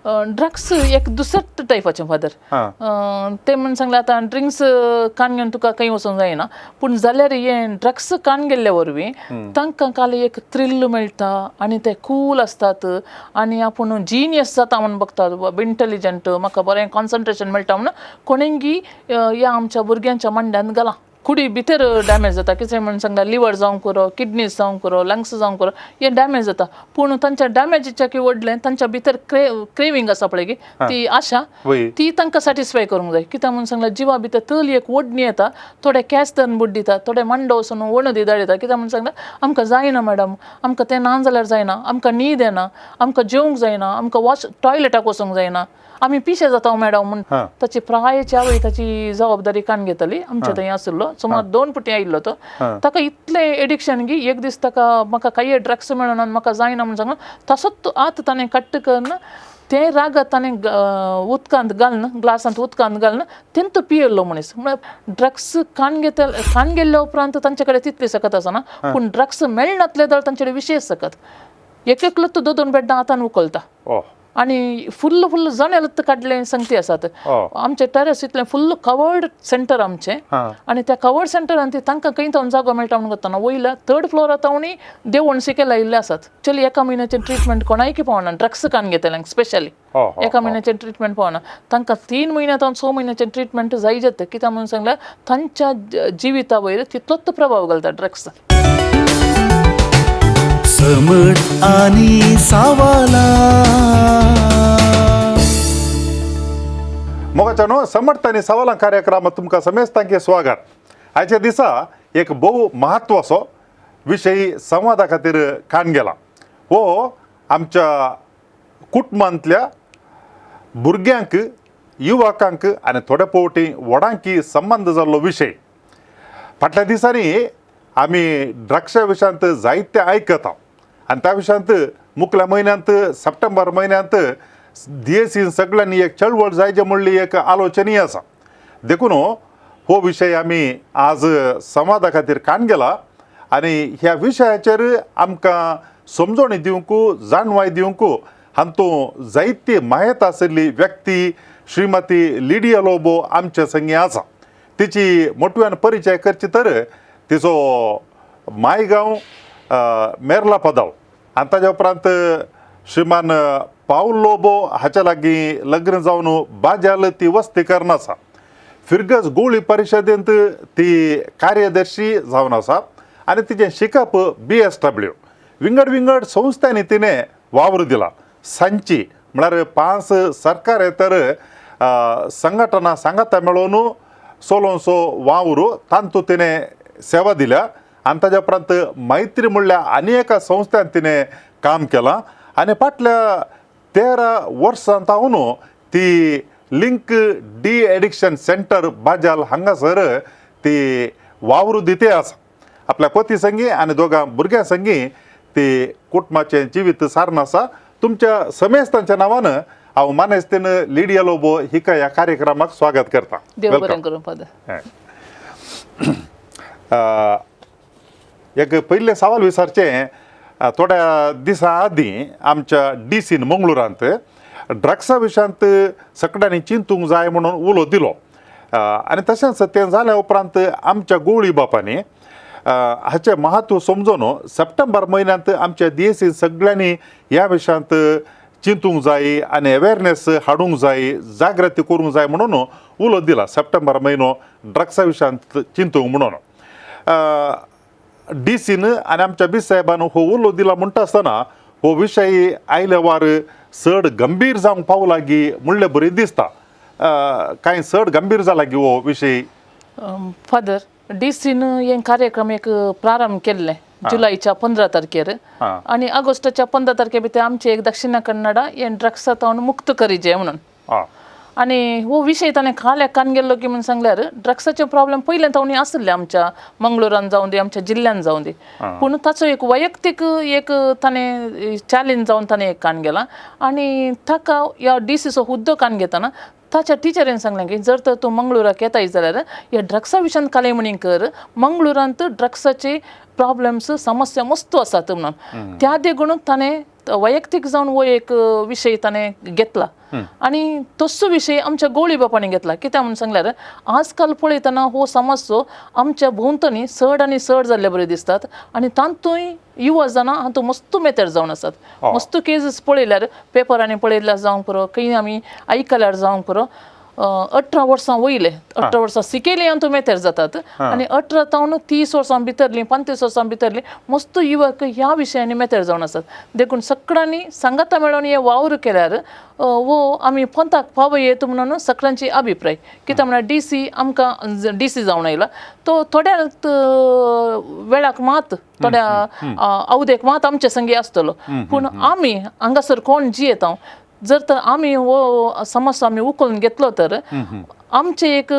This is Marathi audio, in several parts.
ड्रग्स एक दुसऱ्या टायपाचे फादर ते म्हणून सांगले आता ड्रिंक्स कान घेवन तुका काही वचोंक जायना पूण जाल्यार हे ड्रग्स कान गेल्ल्या वरवीं तांकां काल एक थ्रिल मेळटा आनी ते कूल आसतात आनी आपूण जिनियस जाता म्हणून बघतात इंटेलिजंट म्हाका बरें कॉन्सन्ट्रेशन मेळटा म्हणून कोणेंगी ह्या आमच्या भुरग्यांच्या मांड्यान घाला कुडी भितर डॅमेज जाता कितें म्हणून सांगल्यार लिवर जावंक करो किडनीज जावंक करो लंग्स जावंक करो हे डॅमेज जाता पूण तांच्या डॅमेजीच्या की व्हडलें तांच्या भितर क्रेविंग आसा पळय की ती आशा ती तांकां सॅटिस्फाय करूंक जाय कित्याक म्हणून सांगल्यार जिवा भितर तळी एक ओडणी येता थोडे केंस धरून बुड्ड दिता थोडे मांडो वचून वणदी धाडिता कित्याक म्हणून सांगल्यार आमकां जायना मॅडम आमकां तें ना जाल्यार जायना आमकां न्हीद येना आमकां जेवंक जायना आमकां टॉयलेटाक वचूंक जायना आमी पिशे जाता मॅडम म्हणून ताची प्रायेच्या वेळी ताची जबाबदारी कान घेतली आमच्या थंय आशिल्लो सुमार 2 पुटी आयिल्लो तो ताका इतलें एडिक्शन की एक दीस ताका म्हाका काही ड्रग्स मेळना म्हाका जायना म्हणून सांगून तसोच आत ताणें कट्ट करून ते रागात ताणें उदकांत घालन ग्लासांत उदकांत घालन तेन्ना तो पियेल्लो मनीस म्हळ्यार ड्रग्स कान गेल्ल्या उपरांत तांचे कडेन तितली सकत आसना पूण ड्रग्स मेळनातले जाल्यार तांचे कडेन विशेश सकत एकलो तो 2 बेड्डां हातान उखलता आणि फुल्ल जणेलत काढले संगती आसात आमचे टेरेस इतले फुल्ल कवर्ड सेंटर आमचे आणि त्या कवर्ड सेंटरान ती तांकां खंय जावन जागो मेळटा म्हणून करतना वयल्या 3rd फ्लोरार तावणी देव वणसिके लायिल्ले आसात चली एका म्हयन्याचे ट्रिटमेंट कोणायकी पावना ड्रग्स कान घेतल्यांक स्पेशली एका म्हयन्याचे ट्रिटमेंट पावना तांकां 3 म्हयन्यां 6 म्हयन्याचे ट्रिटमेंट जाय जाता कित्याक म्हणून सांगल्यार तांच्या जिविता वयर तितलोच प्रभाव घालता ड्रग्स समट आणि सावाला मोगाच्यानो समर्थ आणि सवालां कार्यक्रमात तुमकां समेस्तांचे स्वागत आयच्या दिसा एक बहु म्हत्वाचो विशय संवादा खातीर कान गेला हो आमच्या कुटुंबांतल्या भुरग्यांक युवकांक आनी थोड्या फावटी व्हडांकी संबंध जाल्लो विशय फाटल्या दिसांनी आमी ड्रग्सा विशयांत जायते आयकता आनी त्या विशयांत मुखल्या म्हयन्यांत सप्टेंबर म्हयन्यांत DSCन सगळ्यांनी एक चळवळ जायचे म्हणली एक आलोचनीय आसा देखून हो विशय आमी आज संवादा खातीर कान गेला आनी ह्या विशयाचेर आमकां समजोणी दिवंक जाणवाय दिवंक हातूंत जायती मायेत आशिल्ली व्यक्ती श्रीमती लिडिया लोबो आमचे संगी आसा तिची मोटव्यान परिचय करची तर तिचो मायगांव मेर्ला पदाव आनी ताच्या उपरांत श्रीमान पाऊल लोबो हाच्या लागीं लग्न जावन बाज्याल ती वस्तीकरण आसा फिरगज गोळी परिशदेंत ती कार्यदर्शी जावन आसा आनी तिचें शिकप BSW विंगड संस्थांनी तिणें वावर दिला सांची म्हळ्यार 5 सरकारेतर संघटना सांगाता मेळोवन सोलोसो वावर तांतूंत तिणें सेवा दिल्या आनी ताच्या उपरांत मैत्री म्हणल्या आनी एका संस्थान तिणें काम केलां आनी फाटल्या 13 वर्सां तावन ती लिंक डी एडिक्शन सेंटर बाज्याल हांगासर ती वावर दिते आसा आपल्या पती संगी आनी दोगां भुरग्यां संगी ती कुटुंबाचें जिवीत सारन आसा तुमच्या समेस्तांच्या नांवान हांव मानेस्तेन लिडिया लोबो हिका ह्या कार्यक्रमाक स्वागत करता देव बरें करूं फादर एक पयले सवाल विचारचें थोड्या दिसां आदीं आमच्या DCन मंगळुरांत ड्रग्सा विशयांत सगळ्यांनी चिंतूंक जाय म्हणून उलो दिलो आनी तशेंच तें जाल्या उपरांत आमच्या गोवळी बापांनी हाचें म्हत्व समजून सप्टेंबर म्हयन्यांत आमच्या DSCन सगळ्यांनी ह्या विशयांत चिंतूंक जाय आनी अवेरनेस हाडूंक जाय जागृती करूंक जाय म्हणून उलो दिला सप्टेंबर म्हयनो ड्रग्सा विशयांत चिंतूंक म्हणून DCन आनी आमच्या BC साहेबान हो उलो दिला म्हणटा आसतना हो विशय आयल्या वार चड गंभीर जावंक पावला गी म्हणलें बरी दिसता कांय चड गंभीर जाला गी हो विशय फादर DCन हे कार्यक्रम एक प्रारंभ केल्ले जुलैच्या 15 तारखेर आणि ऑगस्टच्या 15 तारखे भितर आमचे एक दक्षिण कन्नडा हे ड्रग्सांत मुक्त करीचे म्हणून आणि हो विशय ताणें खाल्याक कान गेल्लो की म्हणून सांगल्यार ड्रग्साचे प्रॉब्लेम पयले तावणी आसले आमच्या मंगळुरान जावं दी आमच्या जिल्ल्यान जावं दी पूण ताचो एक वैयक्तीक एक ताणें चॅलेंज जावन ताणें एक कान गेला आणि ताका ह्या DCचो हुद्दो कान घेतना ताच्या टिचरीन सांगलें की जर तर तूं मंगळुराक येताय जाल्यार ह्या ड्रग्सा विशयान काले म्हणीं कर मंगळुरांत ड्रग्साचे प्रॉब्लेम्स समस्या मस्त आसात म्हणून त्या देखून ताणें वैयक्तीक जावन वो एक विशय ताणें घेतला आणि तसो विशय आमच्या गवळी बापांनी घेतला कित्याक म्हणून सांगल्यार आजकाल पळयतना हो समस्यो आमच्या भोंवतणी चड आनी चड जाल्ले बरे दिसतात आणि तांतूय युवा जाणां हातूंत मस्त मेतेर जावन आसात मस्त केसीस पळयल्यार पेपरांनी पळयल्यार जावं पुरो खंय आमी आयकल्यार जावं पुरो 18 वर्सां वयले 18 वर्सां सिकेली हातूंत मेतेर जातात आनी 18 तावन 30 वर्सां भितरली 35 वर्सां भितरली मस्त युवक ह्या विशयांनी मेतेर जावन आसात देखून सगळ्यांनी सांगाता मेळोन हे वावर केल्यार वो आमी पंथाक फावो येता म्हणून सगळ्यांची अभिप्राय कित्याक म्हळ्यार DC आमकां DC जावन आयला तो थोड्या वेळाक मात थोड्या अवधेक मात आमचे संगी आसतलो पूण आमी हांगासर कोण जियेता जर तर आमी हो समस्या आमी उखलून घेतलो तर आमचे एक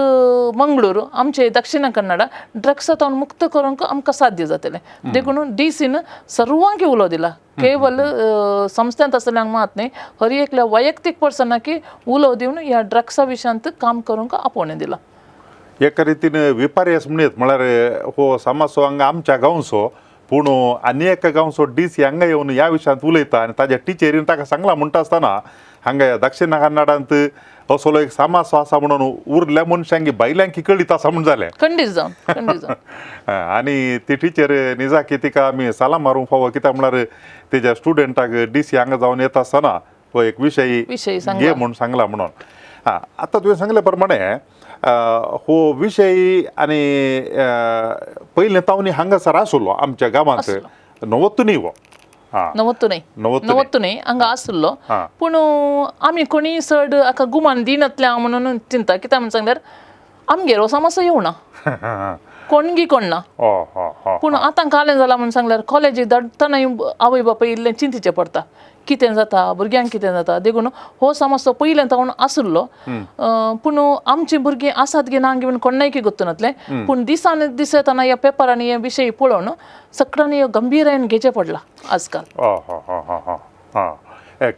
मंगळूर आमचे दक्षिण कन्नडा ड्रग्सांतून मुक्त करूंक आमकां साध्य जातलें देखून DCन सर्वांक उलो दिला केवळ संस्थांत आसल्यांक मात न्ही हर एकल्या वैयक्तीक पर्सनाकी उलो दिवन ह्या ड्रग्सा विशयांत काम करूंक आपोवणें दिला एका रितीन विपर्यास म्हणत म्हळ्यार हो समस्या हांगा आमच्या गांवचो पूण आनी एका गांवचो DC हांगा येवन ह्या विशयांत उलयता आनी ताज्या टिचेरीन ताका सांगला म्हणटा आसतना हांगा दक्षिण कन्नडांत असलो एक समास आसा म्हणून उरल्या मनशांकी बायलांकी कळीत आसा म्हण जालें खंडीत जावन आनी ती टिचर निजाकी तिका आमी साला मारूंक फावो कित्याक म्हळ्यार तेज्या स्टुडंटाक DC हांगा जावन येता आसतना हो एक विशय घे म्हूण सांगला म्हणून आतां तुवें सांगले प्रमाणे हो विशय आनी पयलें तावनी हांगासर आसलो आमच्या गांवांत नवत्तू न्ही हो नवत्तू न्ही हांगा आसलो पूण आमी कोणी चड हाका गुमान दिनातल्या म्हणून चिंता कित्याक म्हणून सांगल्यार आमगेर हो समस्या येवना कोणगी कोण ना पूण आतां कालें जालां म्हणून सांगल्यार कॉलेजीक धाडटना आवय बापूय इल्लें चिंतीचें पडटा कितें जाता भुरग्यांक कितें जाता देखून हो समस्या पयलें तावन आसलो पूण आमची भुरगीं आसात गे ना घेवन कोणायकी गोत्तनातलें पूण दिसान दीस येताना ह्या पेपरांनी हे विशय पळोवन सगळ्यांनी गंभीरायेन घेवचें पडलां आजकाल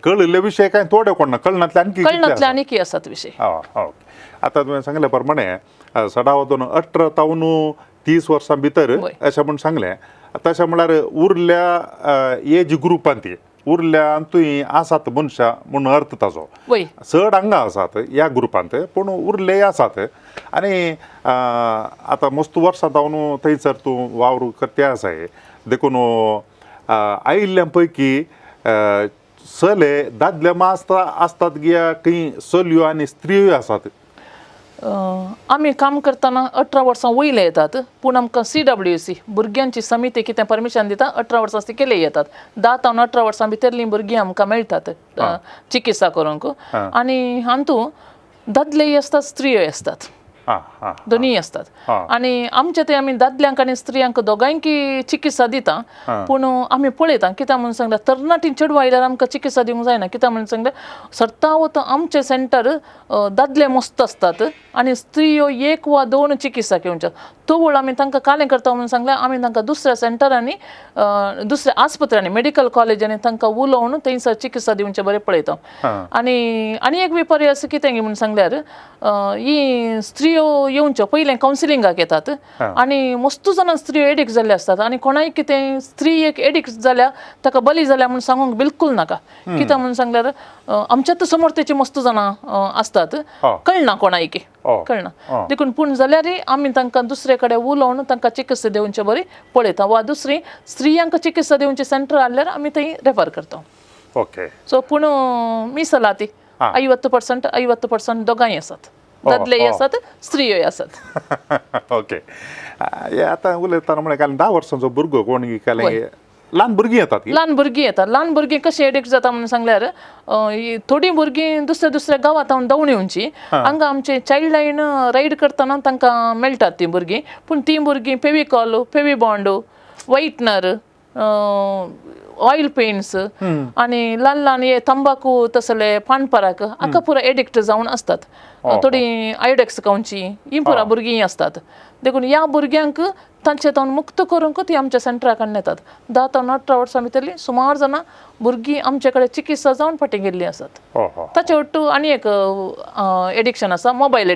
कळिल्ले विशय कांय थोडे कोणना कळनातले आनीक आसात विशय आतां तुवें सांगले प्रमाणे सडावतून 18 तावन 30 वर्सां भितर अशें म्हूण सांगलें तशें म्हळ्यार उरल्या एज ग्रुपांत उरल्यांतूय आसात मनशां म्हूण अर्थ ताचो चड हांगा आसात ह्या ग्रुपांत पूण उरले आसात आनी आतां मस्त वर्सां तावन थंयसर तूं वावर करते आसाय देखून आयिल्ल्यां पैकी चले दादले आसतात गे खंय चलयो आनी स्त्रियोय आसात आमी काम करतना 18 वर्सां वयले येतात पूण आमकां CWC भुरग्यांची समिती कितें परमिशन दिता 18 वर्सां सिकेले येतात 10 तावन 18 वर्सां भितरलीं भुरगीं आमकां मेळटात चिकित्सा करूंक आनी हातूंत दादलेय आसतात स्त्रियोय आसतात दोनीय आसतात आनी आमचे ते आमी दादल्यांक आनी स्त्रियांक दोगांयकी चिकित्सा दिता पूण आमी पळयता कित्याक म्हणून सांगल्यार तरणाटीं चेडवां आयल्यार आमकां चिकित्सा दिवंक जायना कित्याक म्हणून सांगल्यार सरता वता आमचे सेंटर दादले मस्त आसतात आनी स्त्रियो 1 वा 2 चिकित्सा घेवच्यो तो वेळ आमी तांकां कालें करता म्हणून सांगल्यार आमी तांकां दुसऱ्या सेंटरांनी दुसऱ्या आस्पत्र्यांनी मेडिकल कॉलेजांनी तांकां उलोवन थंयसर चिकित्सा दिवचें बरें पळयता आनी एक विपर्यास कितें म्हणून सांगल्यार ही स्त्रियो येवच्यो पयलें कावन्सिलिंगाक येतात आनी मस्त जाणां स्त्रियो एडिक्ट जाल्ले आसतात आनी कोणाय कितें स्त्री एक एडिक्ट जाल्या ताका बली जाल्या म्हूण सांगूंक बिलकूल नाका कित्याक म्हणून सांगल्यार आमच्याच समोर तेची मस्त जाणां आसतात कळना कोणायकी कळना देखून पूण जाल्यारय आमी तांकां दुसरे कडेन उलोवन तांकां चिकित्सा दिवचें बरी पळयता वा दुसरी स्त्रियांक चिकित्सा दिवचें सेंटर आसल्यार आमी थंय रेफर करता ओके सो पूण मिसलाती 50% दोगांय आसात दादलेय आसात स्त्रियोय आसात ओके आतां उलयतना म्हळ्यार काल 10 वर्सांचो भुरगो कोण कालें ल्हान भुरगीं येतात ल्हान भुरगीं कशी एडिक्ट जाता म्हणून सांगल्यार थोडीं भुरगीं दुसऱ्या गांवांत धांवन येवची हांगा आमचे चायल्ड लायन रायड करतना तांकां मेळटात तीं भुरगीं पूण तीं भुरगीं Fevicol Fevibond whitener oil paints आणि ल्हान ल्हान हे तंबाखू तसले पानपराक हाका पुरा एडिक्ट जावन असतात थोडी आयोडेक्स खावची ही पुरा भुरगीं असतात देखून ह्या भुरग्यांक तांचे तावन मुक्त करूंक ती आमच्या सेंटराकडे येतात 10 ते 18 वर्सां भितरली सुमार जाणां भुरगीं आमचे कडेन चिकित्सा जावन फाटीं गेल्लीं आसात ताचे वट्टू आनी एक एडिक्शन आसा मोबायल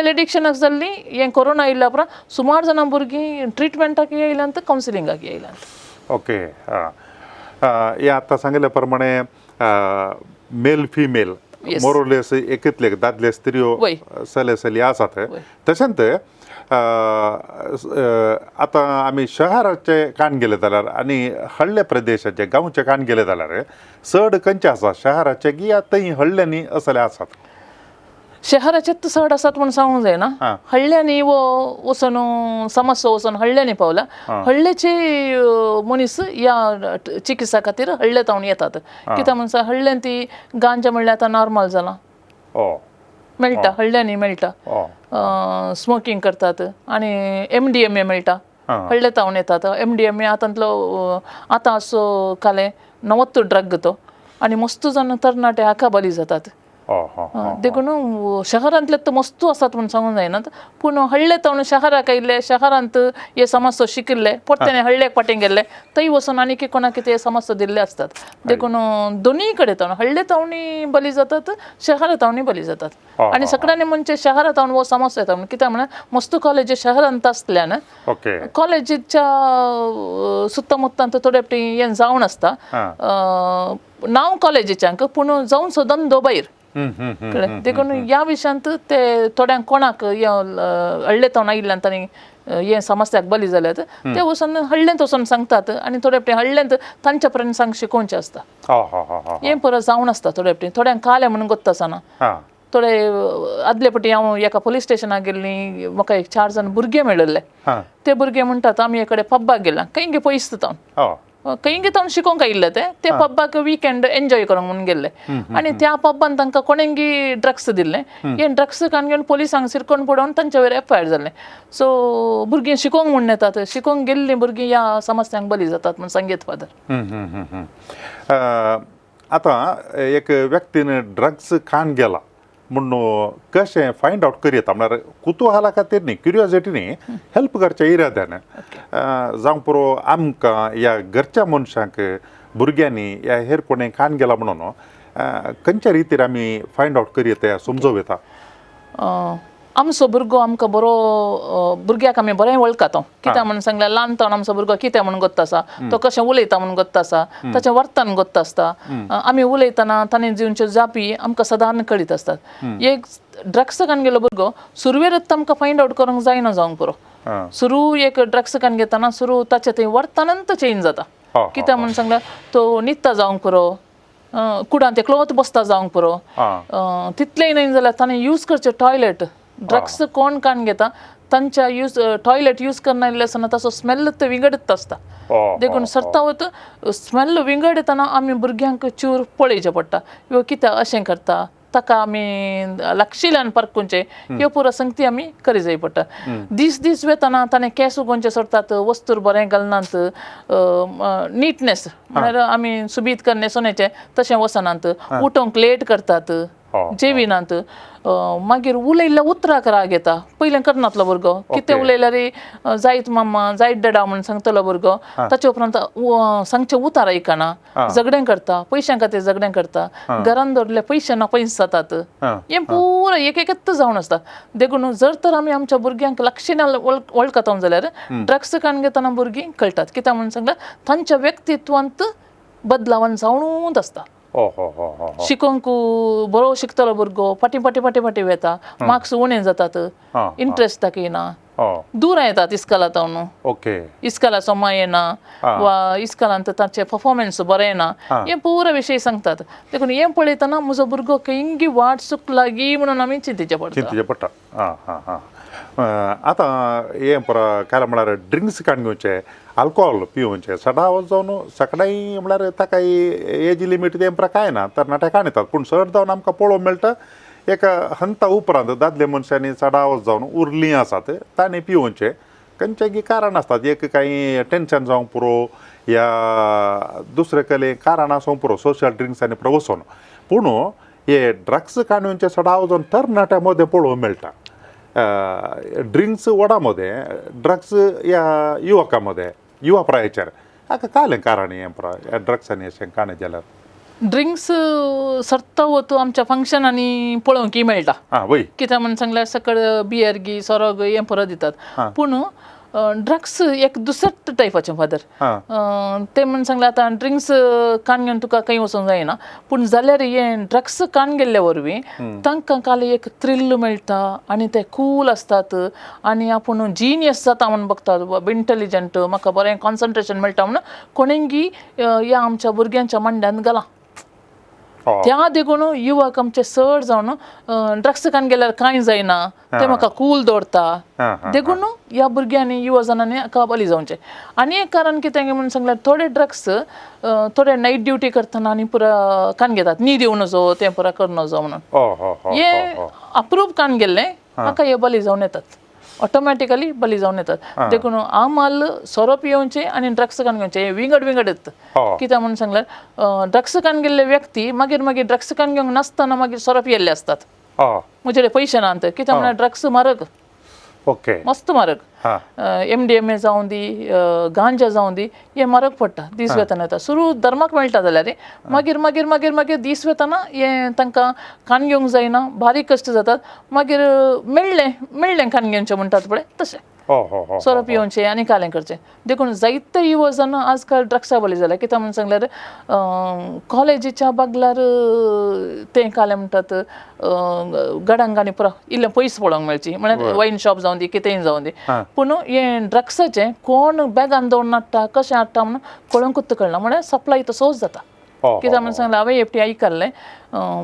एडिक्शनाक जाल्ली हें कोरोना येयल्या उपरांत सुमार जाणां भुरगीं ट्रिटमेंटाक येयल्यांत कावन्सिलिंगाक येयल्यांत ओके हे आता सांगितल्या प्रमाणे मेल फिमेल मोरोलेस एकतले दादले स्त्रियो सले सली आसात तशेंच आता आमी शहराचे कान गेले जाल्यार आनी हळ्ळे प्रदेशाचे गांवचे कान गेले जाल्यार चड खंयचे आसा शहराचे की थंय हळ्ळ्यांनी असले आसात शहराचेच चड आसात म्हूण सांगूंक जायना हळ्ळ्यांनी वो वचून समस्या वचून हळ्ळ्यांनी पावला हळ्ळेचे मनीस ह्या चिकित्सा खातीर हळ्ळे तावन येतात कित्याक म्हणसा हळ्ळ्यान ती गांजा म्हणल्यार आतां नॉर्मल जालां मेळटा हळ्ळ्यांनी मेळटा स्मोकिंग करतात आनी MDMA मेळटा हळ्ळे तावन येतात MDMA आतां असो काले नवत्त ड्रग तो आनी मस्त जाण तरणाटे हाका बली जातात देखून शहरांतले तर मस्तू आसात म्हूण सांगूंक जायनात पूण हळ्ळे तावन शहराक आयिल्ले शहरांत हे समस्या शिकिल्ले परतेने हळ्ळेक फाटीं गेल्ले थंय वचून आनी कोणाक कितें समस्या दिल्ले असतात देखून दोनीय कडेन तावन हळ्ळे तावनी बली जातात शहरा तावनी बली जातात आनी सगळ्यांनी म्हणजे शहरा तावन वो समस्या येता म्हणून कित्याक म्हळ्यार मस्तू कॉलेजी शहरांत आसल्यान कॉलेजीच्या सुत्तमुत्तांत थोडे फावटी हें जावन आसता नांव कॉलेजीच्यांक पूण जावन सुद्दां धंदो भायर देखून ह्या विशयांत ते थोड्यांक कोणाक हळ्ळे तावन आयिल्ल्यान तांणी हे समस्याक बली जाल्यात ते वचून हळ्ळेंत वचून सांगतात आनी थोडे फावटी हळ्ळेंत तांच्या पर्यंत सांग शिकोवचें आसता हें परत जावन आसता थोडे फावटी थोड्यांक काले म्हणून गोत्ता आसना थोडे आदले फावटी हांव एका पुलीस स्टेशनाक गेल्ली म्हाका 4 जाण भुरगे मेळिल्ले ते भुरगे म्हणटात आमी हे कडेन पब्बाक गेला खंय पयस तावन खंय तावन शिकोवंक आयिल्ले ते पब्बाक विकेंड एन्जॉय करूंक म्हणून गेल्ले आनी त्या पब्बान तांकां कोणेंगी ड्रग्स दिल्ले हे ड्रग्स कान घेवन पुलिसांक सिरकोन पडोवन तांच्या वयर FIR जाल्लें सो भुरगीं शिकोवंक म्हणून येतात शिकोवंक गेल्लीं भुरगीं ह्या समस्यांक बली जातात म्हूण सांगेत फादर आतां एक व्यक्तीन ड्रग्स खान गेला म्हणून कशें फायंड आउट करीत म्हळ्यार कुतुहाला खातीर न्ही क्युरियोसिटीनी हेल्प करच्या इराद्यान जावं पुरो आमकां ह्या घरच्या मनशांक भुरग्यांनी ह्या हेर कोणें खान गेला म्हणून खंयच्या रितीर आमी फायंड आउट करीत हें समजोव येता आमचो भुरगो आमकां बरो भुरग्याक आमी बरें वळखता कित्याक म्हणून सांगल्यार ल्हानपण आमचो भुरगो कितें म्हणून गोत्ता आसा तो कशें उलयता म्हणून गोत्ता आसा ताचें वर्तन गोत्ता आसता आमी उलयतना ताणें दिवच्यो जापी आमकां सदां कळीत आसतात एक ड्रग्स खान गेलो भुरगो सुरवेरच आमकां फायंड आउट करूंक जायना जावंक पुरो सुरू एक ड्रग्स खान घेतना सुरू ताचें थंय वर्तनांत चेंज जाता कित्याक म्हणून सांगल्यार तो न्हिदता जावंक पुरो कुडांत क्लोथ बसता जावंक पुरो तितलेंय न्हय जाल्यार ताणें यूज करचें टॉयलेट ड्रग्स कोण कान घेता तांच्या टॉयलेट यूज करना आसतना ताचो स्मेल तो विंगडत आसता देखून सरतावत स्मेल विंगड येतना आमी भुरग्यांक चूर पळयचें पडटा ह्यो कित्याक अशें करता ताका आमी लागशिल्ल्यान परकूंचे ह्यो पुरो संगती आमी करी जाय पडटा दीस वेतना ताणें केंस उगोवचे सोडतात वस्तूर बरें घालनात नीटनेस म्हळ्यार आमी सुबीत करणे सोन्याचें तशें वचनात उठोवंक लेट करतात जेविनात मागीर उलयल्ल्या उतराक राग येता पयलें करनातलो भुरगो कितें उलयल्यार जायत मम्मा जायत डॅडा म्हणून सांगतलो भुरगो ताचे उपरांत सांगचें उतार आयकना झगडें करता पयशां खातीर झगडें करता घरान दवरले पयशे ना पयस जातात हें पुरो एक जावन आसता देखून जर तर आमी आमच्या भुरग्यांक लक्षणां वळखता जाल्यार ड्रग्स कान घेतना भुरगीं कळटात कित्याक म्हणून सांगल्यार तांच्या व्यक्तित्वांत बदलावन जावनूच आसता शिकोवंक बरो शिकतलो भुरगो फाटी वेता मार्क्स उणें जातात इंट्रस्ट ताका येना दूर येतात इस्कालांत इस्कालाचो माय येना वा इस्कालांत तांचे परफॉर्मन्स बरें येना हे पुरो विशय सांगतात देखून हें पळयतना म्हजो भुरगो खंयी वाट चूक लागी म्हणून आमी चिंतिचें पडटा आतां हें काय म्हळ्यार ड्रिंक्स काण घेवचे आल्कोहोल पिवचे सदांच जावन सकाळी म्हळ्यार ताका एज लिमीट तें कांय ना तरणाटे काण येतात पूण चड जावन आमकां पळोवंक मेळटा एक हंता उपरांत दादले मनशांनी सदांच जावन उरलीं आसात तांणी पिवचे खंयचेय कारण असतात एक काही टेन्शन जावंक पुरो या दुसरे कले कारण आसूंक पुरो सोशल ड्रिंक्स आनी प्रवसन पूण हे ड्रग्स काणूंचे सडाव जावन तरणाट्यामध्ये पळोवंक मेळटा ड्रिंक्स वडामध्ये ड्रग्स या युवकामध्ये युवा प्रायाचेर हाका कायलें कारण हें पुरो ड्रग्स आनी अशें काणें जाल्यार ड्रिंक्स सरता वतू आमच्या फंक्शनांनी पळोवंक मेळटा वय कित्याक म्हणून सांगल्यार सकळ बियर गी सोरो गी हें परत दितात पूण ड्रग्स एक दुसरे टायपाचें फादर ते म्हणून सांगल्यार आतां ड्रिंक्स कान घेवन तुका खंय वचोंक जायना पूण जाल्यार हें ड्रग्स कान गेल्ल्या वरवीं तांकां काल एक थ्रिल मेळटा आनी ते कूल आसतात आनी आपूण जिनियस जाता म्हणून बघतात इंटेलिजंट म्हाका बरें कॉन्सन्ट्रेशन मेळटा म्हणून कोणेंगी ह्या आमच्या भुरग्यांच्या मांड्यान घाला त्या देखून युवक आमचे चड जावन ड्रग्स कान गेल्यार कांय जायना ते म्हाका कूल दवरता देखून ह्या भुरग्यांनी युवा जनांनी हाका बली जावचें आनी एक कारण कितें म्हणून सांगल्यार थोडे ड्रग्स थोडे नायट ड्युटी करतना आनी पुरा कान घेतात न्हीद येवं नजो तें पुरा कर नजो म्हणून हे अप्रूव कान गेल्ले म्हाका हे बली जावन येतात ऑटोमॅटिकली बली जावन येतात देखून आमाल सोरो पियोवचे आनी ड्रग्स कान घेवचे हे विंगड विंगड येतात कित्याक म्हणून सांगल्यार ड्रग्स कान गेल्ले व्यक्ती मागीर मागीर ड्रग्स कान घेवंक नासतना मागीर सोरो पियेल्ले असतात म्हजे पयशे ना कित्याक म्हणल्यार ड्रग्स म्हारग ओके मस्त म्हारग MDMA जावं दी गांजा जावं दी हे म्हारग पडटा दीस वेतन येता सुरू धर्माक मेळटा जाल्यार मागीर मागीर मागीर मागीर दीस वेतना हे तांकां कान घेवंक जायना बारीक कश्ट जातात मागीर मेळ्ळें कान घेवचें म्हणटात पळय तशें सोरो पियोवचें आनी कालें करचें देखून जायते युवा जन आज काल ड्रग्सा बली जाल्या कित्याक म्हणून सांगल्यार कॉलेजीच्या बागलार तें कालें म्हणटात गडांक आनी पुरो इल्लें पयस पळोवंक मेळची म्हळ्यार वायन शॉप जावं दी कितेंय जावं दी पूण हें ड्रग्साचें कोण बॅगान दवरून हाडटा कशें हाडटा म्हणून कळोवंकूच कळना म्हळ्यार सप्लाय तसोच जाता कित्याक म्हणून सांगलें हांवें एपटी आयकल्लें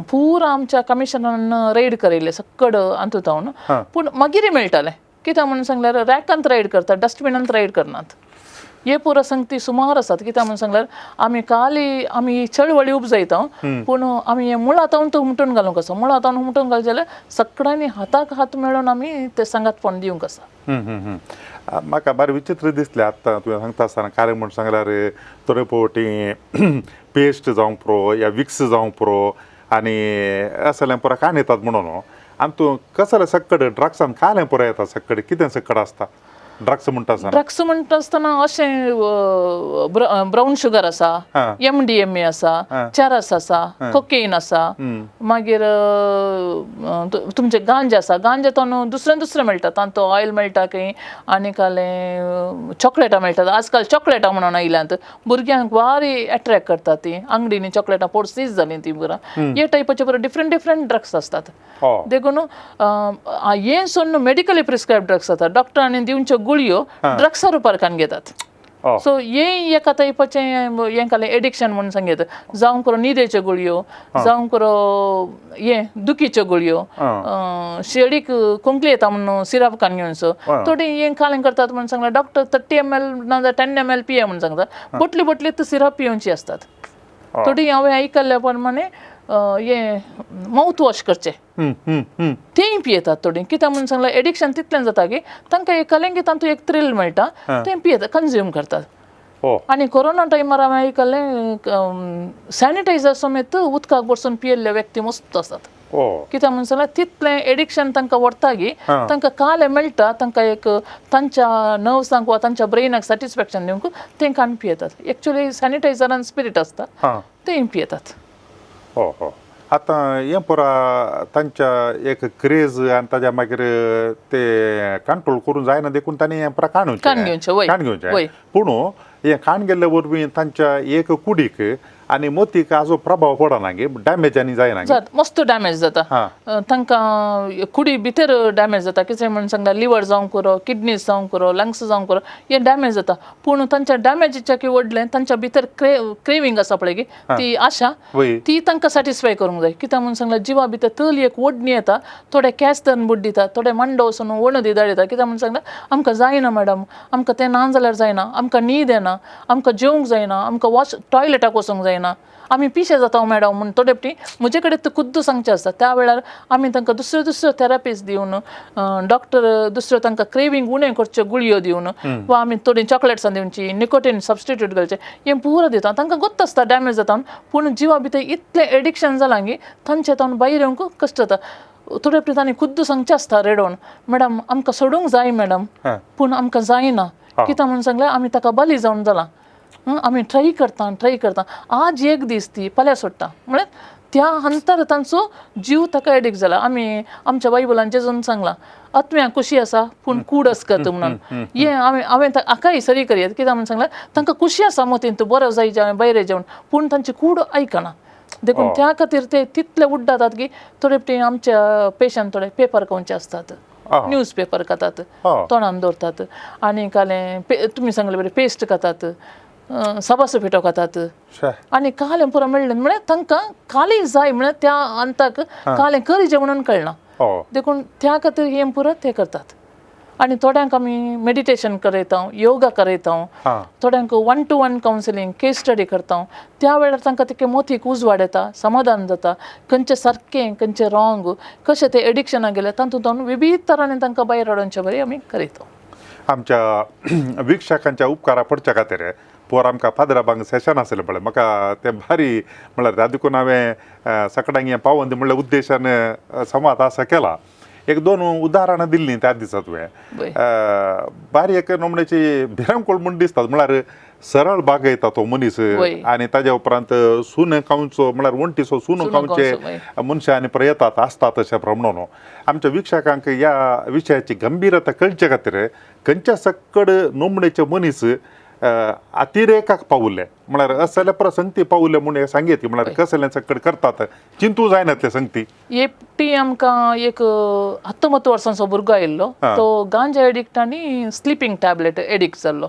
पुरा आमच्या कमिशनान रेड करिल्लें सकड आंतुतावन पूण मागीर मेळटालें कित्याक म्हणून सांगल्यार रॅकांत रायड करतात डस्टबिनांत रायड करनात हे पुरो संगती सुमार आसात कित्याक म्हणून सांगल्यार आमी चळवळी उपजायता पूण आमी हे मुळांत हुमटून घालूंक आसा मुळांत हुमटून घालचे जाल्यार सगळ्यांनी हाताक हात मेळोवन आमी ते सांगातपण दिवंक आसा म्हाका बरें विचित्र दिसलें आतां तुवें सांगता आसतना कारें म्हणून सांगल्यार थोडे फावटी पेस्ट जावंक पुरो या विक्स जावंक पुरो आनी असलें पुरो कान येतात म्हणून आनी तूं कसलें सक्कड ड्रग्सान कायलें पुरो येता सक्कड कितें सक्कड आसता ड्रग्स म्हणटा आसतना अशें ब्रावन शुगर आसा MDMA आसा चरस आसा कोकेन आसा मागीर तुमचे गांजा आसा गांजा तो दुसरें मेळटा तांतो ऑयल मेळटा खंय आनी कालें चॉकलेटां मेळटात आजकाल चॉकलेटां म्हणून आयल्यांत भुरग्यांक वारी एट्रॅक्ट करता ती अंगडीनी चॉकलेटां पोडसीच जालीं ती पुरा हे टायपाचे पुरो डिफरंट ड्रग्स आसतात देखून हे सोडून मेडिकली प्रिस्क्रायब ड्रग्स जातात डॉक्टरांनी दिवच्यो गुळयो ड्रग्सा रुपार कान घेतात सो हे एका टायपाचें हें कालें एडिक्शन म्हणून सांगेत जावं करो न्हिदेच्यो गुळयो जावं करो हे दुखीच्यो गुळयो शेडीक कुंकली येता म्हणून सिरप कान घेवनचो थोडी हें कालें करतात म्हणून सांगल्यार डॉक्टर 30 ml नाजाल्यार 10 ml पिये म्हणून सांगतात बोटली सिरप पियोवची असतात थोडी हांवें आयकल्ल्या प्रमाणे हे माउथ वॉश करचे तेंय पियेतात थोडी कित्याक म्हणून सांगल्यार एडिक्शन तितलें जाता की तांकां एक कलेंगी तांतूं एक थ्रिल मेळटा तें पियेतात कंज्यूम करतात आनी कोरोना टायमार हांवें आयकल्लें सॅनिटायझर समेत उदकाक बसून पियेल्ले व्यक्ती मस्त आसात कित्याक म्हणून सांगल्यार तितलें एडिक्शन तांकां व्हरता की तांकां कालें मेळटा तांकां एक तांच्या नर्वसांक वा तांच्या ब्रेनाक सॅटिस्फॅक्शन दिवंक तें कान पियेतात एक्चुअली सॅनिटायझरान स्पिरीट आसता तें पियेतात आतां हें पुरा तांच्या एक क्रेज आनी ताज्या मागीर ते कंट्रोल करूंक जायना देखून तांणी हें पुरा कान घेवचें पूण हें कान गेल्ले वरवीं तांच्या एक कुडीक आनी मोतीक हाजो प्रभाव पडना गे डॅमेज आनी जायना मस्त डॅमेज जाता तांकां कुडी भितर डॅमेज जाता कितें म्हणून सांगल्यार लिवर जावं करो किडनीज जावं करो लंग्स जावं करो हे डॅमेज जाता पूण तांच्या डॅमेजीच्या की व्हडलें तांच्या भितर क्रेविंग आसा पळय की ती आशा ती तांकां सॅटिस्फाय करूंक जाय कित्याक म्हणून सांगल्यार जिवा भितर तळी एक ओडणी येता थोडे केंस धरून बुड्ड दितात थोडे मांडो वचून वण दिता कित्याक म्हणून सांगल्यार आमकां जायना मॅडम आमकां तें ना जाल्यार जायना आमकां न्हीद येना आमकां जेवंक जायना आमकां टॉयलेटाक वचूंक जायना जायना आमी पिशे जाता मॅडम म्हूण थोडे फावटी म्हजे कडेन ते खुद्द सांगचे आसता त्या वेळार आमी तांकां दुसऱ्यो थेरपीज दिवन डॉक्टर दुसऱ्यो तांकां क्रेविंग उणें करच्यो गुळयो दिवन वा आमी थोडी चॉकलेट्सां दिवची निकोटीन सबस्टिट्यूट घालचे हें पुरो दिता तांकां गोत्त आसता डॅमेज जाता पूण जिवा भितर इतलें एडिक्शन जालां की तांचे तावन भायर येवंक कश्ट जाता थोडे फावटी तांणी खुद्द सांगचें आसता रेडोवन मॅडम आमकां सोडूंक जाय मॅडम पूण आमकां जायना कित्याक म्हणून सांगल्यार आमी ताका बली जावन जाला आमी ट्राय करता आज एक दीस ती फाल्यां सोडटा म्हळ्यार त्या अंतर तांचो जीव ताका एडिक्ट जाला आमी आमच्या बायबलांचे जावन सांगलां आत्म्याक खुशी आसा पूण कूड असकत म्हणून हें हांवें आकाय सरी करयत कित्याक म्हणून सांगल्यार तांकां खुशी आसा मतीन तूं बरो जाय जेवण भायर जेवण पूण तांची कूड आयकना देखून त्या खातीर ते तितले उड्डातात की थोडे फावटी आमच्या पेशंट थोडे पेपर कोवचे आसतात न्यूज पेपर खातात तोंडान दवरतात आनी कालें तुमी सांगले बरें पेस्ट खातात सबासो पिठो खातात आनी कालें पुरो मेळ्ळें म्हळ्यार तांकां काली जाय म्हळ्यार त्या अंताक कालें करी म्हणून कळना देखून त्या खातीर हें पुरो ते करतात आनी थोड्यांक आमी मेडिटेशन करयता योगा करयता थोड्यांक 1-to-1 कावन्सिलींग केस स्टडी करता त्या वेळार तांकां तें मोतीक उजवाड येता समाधान जाता खंयचें सारकें खंयचें रॉंग कशें तें एडिक्शनाक गेलें तातूंत विविध तरांनी तांकां भायर हाडोवचे बरें आमी करयता आमच्या वीक्षकांच्या उपकारा पडच्या खातीर पोर आमकां फादराबांक सेशन आसलें पळय म्हाका तें भारी म्हळ्यार त्या देखून हांवें सकाळीं हें पावोवन म्हणल्यार उद्देशान संवाद आसा केला एक 2 उदाहरणां दिल्लीं त्या दिसा तुवें भारी एक नमण्याची भिरांकूळ म्हूण दिसतात म्हळ्यार सरळ बागयता तो मनीस आनी ताज्या उपरांत सून कावंचो म्हळ्यार वण्टीचो सून कावंचे मनशांनी प्रयतात आसतात अशें प्रमाण आमच्या वीक्षकांक ह्या विशयाची गंभीरता कळचे खातीर खंयच्या सक्कड नोंदणेचे मनीस अतिरेकाक पावले म्हळ्यार असले संगती पावले म्हणून सांगेत म्हळ्यार कसले सक्कड करतात चिंतू जायना ते संगती एकटी आमकां एक 19 वर्सांचो भुरगो आयिल्लो तो गांजा एडिक्ट आनी स्लिपींग टॅबलेट एडिक्ट जाल्लो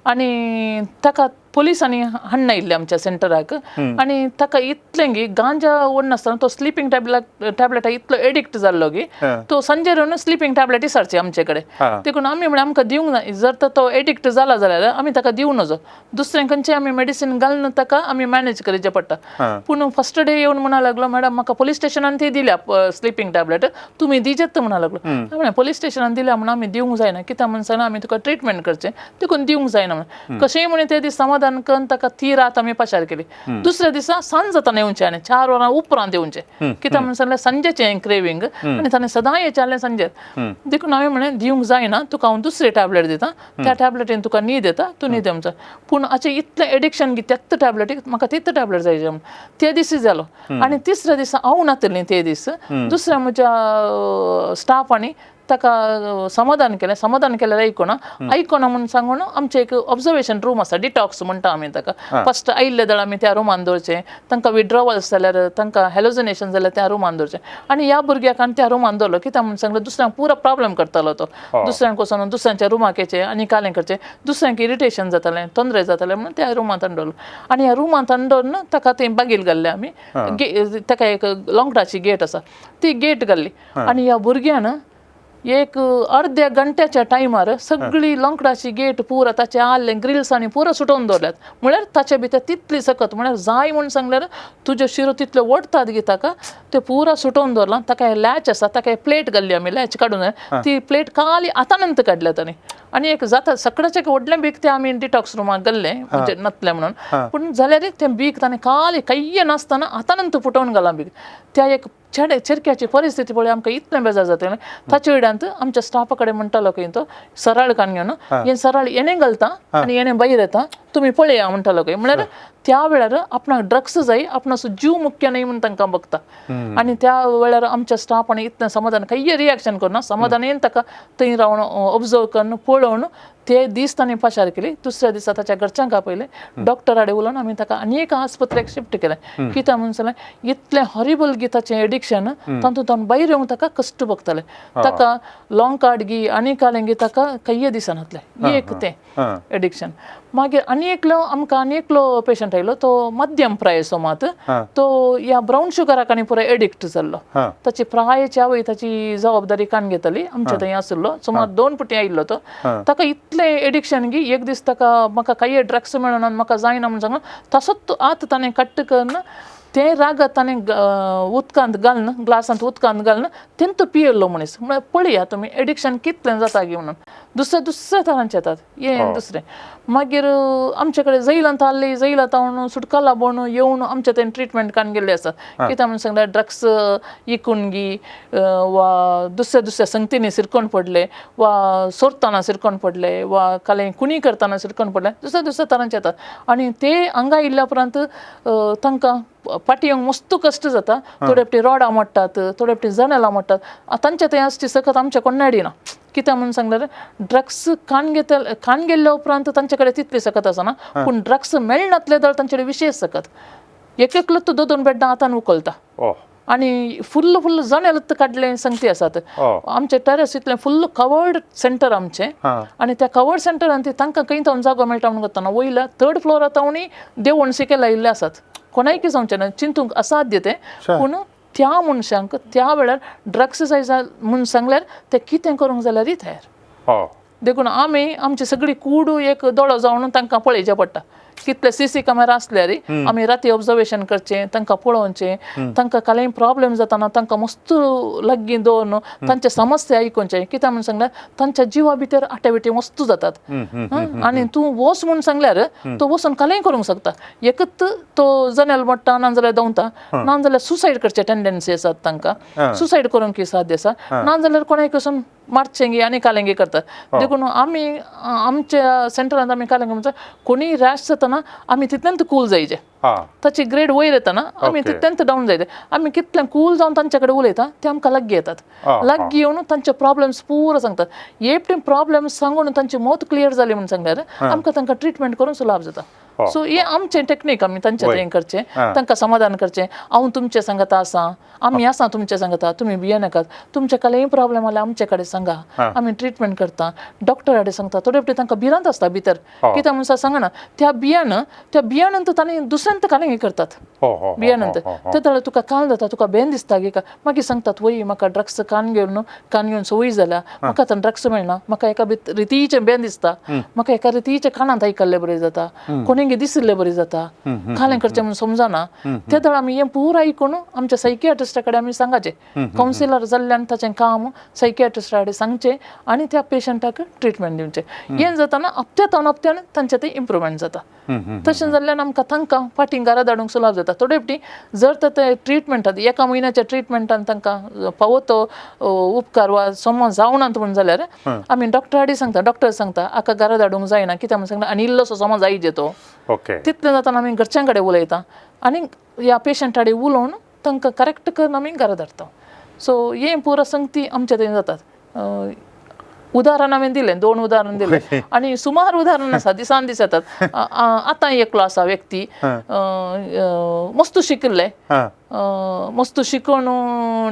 आनी ताका पुलिसांनी हाडून आयिल्ले आमच्या सेंटराक आनी ताका इतलें गी गांजा ओडनासतना तो स्लिपींग टॅबलेटा इतलो एडिक्ट जाल्लो की तो सांजे येवन स्लिपींग टॅबलेटी सारची आमचे कडेन देखून आमी म्हळ्यार आमकां दिवंक ना जर तर तो एडिक्ट जाला जाल्यार आमी ताका दिवं नजो दुसऱ्या खंयचें आमी मेडिसीन घालून ताका आमी मॅनेज करचें पडटा पूण फर्स्ट डे येवन म्हणूंक लागलो मॅडम म्हाका पुलीस स्टेशनान ती दिल्या स्लिपींग टॅबलेट तुमी दिजेत म्हणूंक लागलो म्हळ्यार पुलीस स्टेशनान दिल्या म्हणून आमी दिवंक जायना कित्याक म्हणून सांगना आमी तुका ट्रिटमेंट करचें देखून दिवंक जायना म्हणून कशेंय म्हणून ते दीस समाधान करून ताका ती रात आमी पाशार केली दुसऱ्या दिसा सांज जाताना येवचें आनी 4 वरां उपरांत येवचें कित्याक म्हणून सांगल्यार संजेचें क्रेविंग आनी ताणें सदां येचें सांजे देखून हांवें म्हळें दिवंक जायना तुका हांव दुसरी टॅबलेट दिता त्या टॅबलेटीन तुका न्हीद येता तूं न्हीद म्हणून पूण अशें इतलें एडिक्शन की त्याच टॅबलेटीक म्हाका तीच टॅबलेट जाय म्हणून ते दिसी जालो आनी तिसऱ्या दिसा हांव नातली ते दीस दुसऱ्या म्हज्या स्टाफांनी ताका समाधान केल्यार आयकोना म्हणून सांगून आमचें एक ऑब्जर्वेशन रूम आसा डिटॉक्स म्हणटा आमी ताका फर्स्ट आयिल्ले दळ आमी त्या रुमान दवरचें तांकां विड्रॉवल्स जाल्यार तांकां हॅलोजिनेशन जाल्यार त्या रुमान दवरचें आनी ह्या भुरग्याक आनी त्या रुमान दवरलो कित्याक म्हणून सांगलें दुसऱ्यांक पुरो प्रॉब्लेम करतालो तो दुसऱ्यांक वचून दुसऱ्यांच्या रुमाक येचें आनी कालें करचें दुसऱ्यांक इरिटेशन जातालें तोंदरे जातालें म्हणून त्या रुमांत दवरलो आनी ह्या रुमांत दवरून ताका थंय बागेल घाल्ले आमी ताका एक लोंगटाची गेट आसा ती गेट घाल्ली आनी ह्या भुरग्यान एक अर्ध्या घंट्याच्या टायमार सगळी लोंकडाची गेट पुरो ताचे आल्ले ग्रिल्सांनी पुरो सुटोवन दवरल्यात म्हळ्यार ताचे भितर तितली सकत म्हळ्यार जाय म्हूण सांगल्यार तुज्यो शिरो तितल्यो ओडतात गी ताका ते पुरो सुटोवन दवरला ताका लॅच आसा ताका प्लेट घाल्ली आमी लॅच काडून ती प्लेट खाली आतानंत काडल्या तांणी आनी एक जाता सकाळचें व्हडलें बीक तें आमी डिटॉक्स रुमाक गेल्ले म्हणजे नतलें म्हणून पूण जाल्यार तें बीक ताणें खाली कांय नासतना आतानंत फुटोवन घाला बीक त्या एक चिरक्याची परिस्थिती पळय आमकां इतलें बेजार जातलें ताचे वयल्यान आमच्या स्टाफा कडेन म्हणटालो खंय तो सरळ कान घेवन हें सरळ येणें घालता आनी येणें भायर येता तुमी पळया म्हणटालो खंय म्हळ्यार त्या वेळार आपणाक ड्रग्स जाय आपणाचो जीव मुख्य न्हय म्हणून तांकां बगता आनी त्या वेळार आमच्या स्टाफांनी इतलें समाधान कांय रिएक्शन करना समाधान ताका थंय रावन ऑब्जर्व करून पळोवन ते दीस ताणें पाशार केली दुसऱ्या दिसा ताच्या घरच्यांक आपयलें डॉक्टराडे उलोवन आमी ताका आनी एका आस्पत्रेक शिफ्ट केलें कित्याक म्हणून सांगलें इतलें हॉरिबल गिताचें एडिक्शन तातूंत भायर येवंक ताका कश्ट भोगतालें ताका लाँग कार्ड गी आनी कालेंगी ताका काही दिसनातले एक ते एडिक्शन मागीर आनी एकलो आमकां आनी एकलो पेशंट आयलो तो मध्यम प्रायेचो मात तो ह्या ब्रावन शुगराक आनी पुरो एडिक्ट जाल्लो ताची प्रायेची आवय ताची जबाबदारी कान घेतली आमच्या थंय आसलो सुमार 2 पुटी आयिल्लो तो ताका इतले एडिक्शन गी एक दीस ताका म्हाका काही ड्रग्स मेळना म्हाका जायना म्हण सांगून तसोच आत ताणें कट्ट करून ते रागात ताणें उदकांत घालन ग्लासांत उदकांत घालन तेंत पियेल्लो मनीस म्हळ्यार पळया तुमी एडिक्शन कितलें जाता गी म्हणून दुसऱ्या तरांचे येतात हे दुसरें मागीर आमचे कडेन जैलांत आसली जैलांत तावन सुटका लाबून येवन आमचे थंय ट्रिटमेंट कान गेल्ले आसात कित्याक म्हणून सांगल्यार ड्रग्स इकून गी वा दुसऱ्या संगतींनी सिरकोन पडले वा सोरतना सिरकोन पडले वा कालें कुणी करतना सिरकोन पडले दुसऱ्या तरांचे येतात आनी ते हांगा आयिल्ल्या उपरांत तांकां पाटयेंक मस्त कश्ट जाता थोडे फावटी रोडां मोडटात थोडे फावटी जनेलां मोडटात तांचे थंय आसची सकत आमचे कोण नाडी ना कित्याक म्हणून सांगल्यार ड्रग्स कान गेल्ल्या उपरांत तांचे कडेन तितली सकत आसना पूण ड्रग्स मेळनातले जाल्यार तांचे कडेन विशेश सकत एक तो 2 बेड्डां आतां उखलता आनी फुल्ल जनेल काडले संगती आसात आमचे टेरेस इतलें फुल्ल कवर्ड सेंटर आमचे आनी त्या कवर्ड सेंटरान तांकां खंय थावन जागो मेळटा म्हणून करतना वयल्या 3rd फ्लोरार तावणी देव अणसिके लायिल्ले आसात कोणाय की जावचें ना चिंतूंक असाध्य ते पूण त्या मनशांक त्या वेळार ड्रग्स जाय म्हूण सांगल्यार ते कितें करूंक जाल्यारय तयार देखून आमी आमची सगळी कूड एक दोळो जावन तांकां पळयचें पडटा कितले CC कॅमेरा आसल्यार आमी राती ऑब्जर्वेशन करचें तांकां पळोवचें तांकां कालें प्रॉब्लेम जाताना तांकां मस्त लागीं दवरून तांचे समस्या आयकुचें कित्याक म्हणून सांगल्यार तांच्या जिवा भितर आटेविटी मस्त जातात आनी तूं वच म्हूण सांगल्यार तो वचून कालेंय करूंक शकता एकच तो जनेल मोडटा नाजाल्यार दवता नाजाल्यार सुसायड करचे टेंडन्सी आसात तांकां सुसायड करूंक साध्य आसा नाजाल्यार कोणाय वचून मारचें आनी कालेंगी करतात देखून आमी आमच्या सेंटरांत आमी कालेंगी म्हणटा कोणी रॅश जातना आमी तितल्यांत कूल जायचे ताची ग्रेड वयर येतना आमी तितल्यांत डावन जायते आमी कितलें कूल जावन तांचे कडेन उलयता ते आमकां लागीं येतात लागीं येवन तांचे प्रॉब्लेम्स पुरो सांगतात हे प्रॉब्लेम्स सांगून तांची मौत क्लियर जाली म्हणून सांगल्यार आमकां तांकां ट्रिटमेंट करून सुलाभ जाता सो हे आमचें टेक्नीक आमी तांचे थंय करचें तांकां समाधान करचें हांव तुमचे सांगता आसा आमी आसा तुमचे सांगता तुमी भियेनाकात तुमचे कसलेय प्रॉब्लेम जाल्यार आमचे कडेन सांगा आमी ट्रिटमेंट करता डॉक्टरा कडेन सांगता थोडे फावटी तांकां भिरांत आसता भितर कित्याक म्हणून सांगना त्या बियानंत तांणी दुसऱ्यांत कालेंगी करतात बियानंत ते जाल्यार तुका काल जाता तुका बेन दिसता गे का मागीर सांगतात वय म्हाका ड्रग्स कान घेवन संवय जाल्या म्हाका आतां ड्रग्स मेळना म्हाका एका रितीचें बेन दिसता म्हाका एका रितीच्या कानांत आयकल्लें बरें जाता कोणी दिसले बरी जाता कालें करचें म्हणून समजना ते दळ आमी हें पुरो आयकून आमच्या सायकियाट्रिस्टा कडेन आमी सांगचें कावन्सिलर जाल्ल्यान ताचें काम सायकियाट्रिस्टा कडेन सांगचें आनी त्या पेशंटाक ट्रिटमेंट दिवचें हें जाताना हप्त्यान तांचें तें इम्प्रुवमेंट जाता तशें जाल्ल्यान आमकां तांकां फाटीं घरा धाडूंक सुलाभ जाता थोडे फावटी जर ते ट्रिटमेंटांत एका म्हयन्याच्या ट्रिटमेंटान तांकां फावो तो उपकार वा समज जावनात म्हणून जाल्यार आमी डॉक्टरा कडेन सांगता डॉक्टर सांगता हाका घरा धाडूंक जायना कित्याक म्हणून सांगता आनी इल्लोसो समज आयज येतो तितलें जाताना आमी घरच्यां कडेन उलयता आनी ह्या पेशंटा कडेन उलोवन तांकां करेक्ट करून आमी घरा धाडटा सो हे पुरो संगती आमचे थंय जातात उदाहरण हांवें दिलें 2 उदाहरण दिलें आनी सुमार उदाहरण आसा दिसान दीस येतात आतां एकलो आसा व्यक्ती मस्त शिकिल्ले मस्त शिकून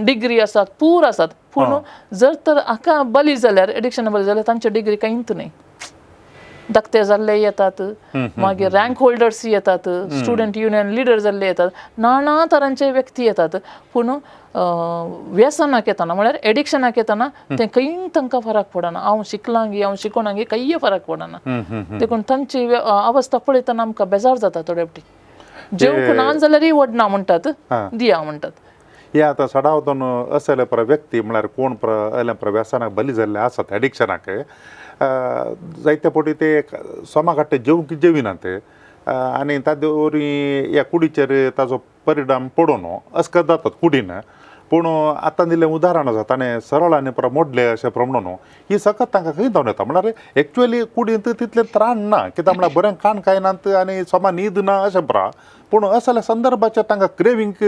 डिग्री आसात पूर आसात पूण जर तर हाका बली जाल्यार एडिक्शन बली जाल्यार तांची डिग्री कांयच न्हय धाकटे जाल्ले येतात मागीर रँक होल्डर्स येतात स्टुडंट युनियन लिडर जाल्ले येतात नाना तरांचे व्यक्ती येतात पूण व्यसनाक येताना म्हळ्यार एडिक्शनाक येताना ते खंय तांकां फरक पडना हांव शिकलां गी हांव शिकोना गी काही फरक पडना देखून तांची अवस्था पळयतना आमकां बेजार जाता थोडे फावटी जेवंक ना जाल्यारय वडना म्हणटात दिया म्हणटात हे आतां सडावतून असले पर व्यक्ती म्हळ्यार कोण व्यसनाक बली जाल्ले आसात एडिक्शनाक जायते फावटी ते सोमा काडटे जेवंक जेविनात आनी ताजे वरी ह्या कुडीचेर ताजो परिणाम पडून असं जातात कुडीन पूण आतां दिल्लें उदाहरण आसा ताणें सरळ आनी परत मोडले अशें प्रमाण ही सकत तांकां खंय जावन येता म्हळ्यार एक्चुअली कुडींत तितलें त्राण ना कित्याक म्हळ्यार बरें कान खायनात आनी सोमा न्हीद ना अशें पुरा पूण असल्या संदर्भाचेर तांकां क्रेविंग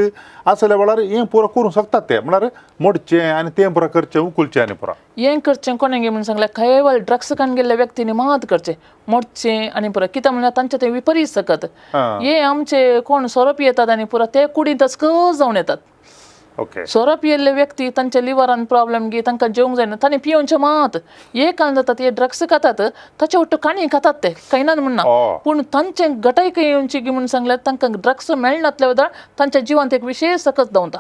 असल्या वेळार हें पुरो करूंक शकतात ते म्हळ्यार मोडचें आनी तें पुरो करचें उखलचें आनी पुरो हें करचें कोणें म्हणून सांगल्यार खंय वेळ ड्रग्स कान गेल्ल्या व्यक्तींनी मात करचें मोडचें आनी पुरो कित्याक म्हळ्यार तांचें तें विपरीत सकत हे आमचे कोण सोरोप येतात आनी पुरो ते कुडींत क जावन येतात ओके सोरप येयल्ले व्यक्ती तांच्या लिव्हरान प्रॉब्लेम गी तांकां जेवंक जायना तांणी पियोवचे मात हे काल जातात हे ड्रग्स खातात ताचे उट्ट काणी खातात ते काही ना म्हणना पूण तांचे गटायक येवची गी म्हूण सांगल्यार तांकां ड्रग्स मेळनातल्या बद्दल तांच्या जिवांत एक विशेष सकत दावता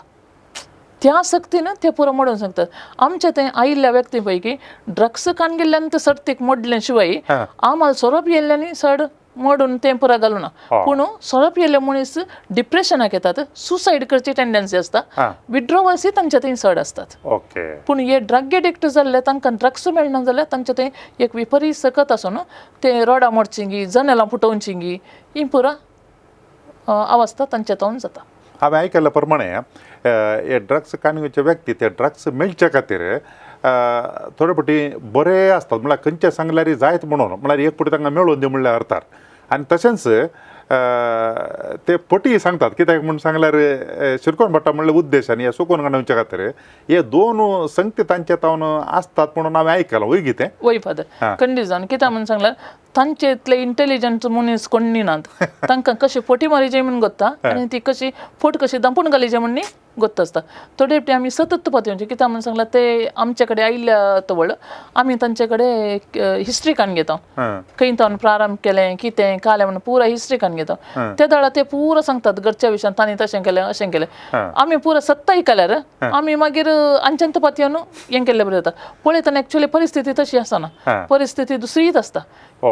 त्या सक्तीन ते पुरो मोडून सांगतात आमचे ते आयिल्ल्या व्यक्ती पैकी ड्रग्स कान गेल्ल्यान ते सर्तीक मोडले शिवाय आम्हाला सोरप येयल्ल्यांनी सड मोडून ते पुरा घालूना पूण सोरप येयल्ले मनीस डिप्रेशनाक येतात सुसायड करची टेंडन्सी आसता विड्रॉवल्सी तांच्या थंय चड असतात ओके पूण हे ड्रग एडिक्ट जाल्ले तांकां ड्रग्स मेळना जाल्यार तांचे थंय एक विपरीत सकत आसून ते रोडां मोडचीं जनेलां फुटोवचीं ही पुरा अवस्था तांच्या तोंड जाता हांवें आयकल्या प्रमाणे हे ड्रग्स काणयोचे व्यक्ती ते ड्रग्स मेळचे खातीर थोडे फावटी बरे आसतात म्हळ्यार खंयचे सांगल्यार जायत म्हणून म्हळ्यार एक फावटी तांकां मेळोवन दी म्हणल्यार अर्थार आनी तशेंच ते फटी सांगतात कित्याक म्हूण सांगल्यार शिरकोन भट्टा म्हणल्यार उद्देश आनी हे सुकोन काणयोचे खातीर हे दोन संगती तांचे तावन आसतात म्हणून हांवें आयकलां वय कितें वय फादर कंडिशन कित्याक म्हणून सांगल्यार तांचे इतले इंटेलिजंट मनीस कोणी नात तांकां कशी फटी मारीचे म्हणून गोत्ता आनी ती कशी फट कशी दांपून घालीचे म्हणून गोत्त आसता थोडे फावटी आमी सतत पातयेवचे कित्याक म्हणून सांगल्यार ते आमचे कडेन आयिल्ल्या तवळ आमी तांचे कडेन हिस्ट्री काण घेता खंय तावन प्रारंभ केलें कितें कालें म्हणून पुरा हिस्ट्री काण घेता त्या दाळा ते पुरो सांगतात घरच्या विशयान तांणी तशें केलें अशें केलें आमी पुरो सत्ता आयकल्यार आमी मागीर आमच्यांत पातयेवन हें केल्लें बरें जाता पळयतना एक्चुअली परिस्थिती तशी आसना परिस्थिती दुसरीच आसता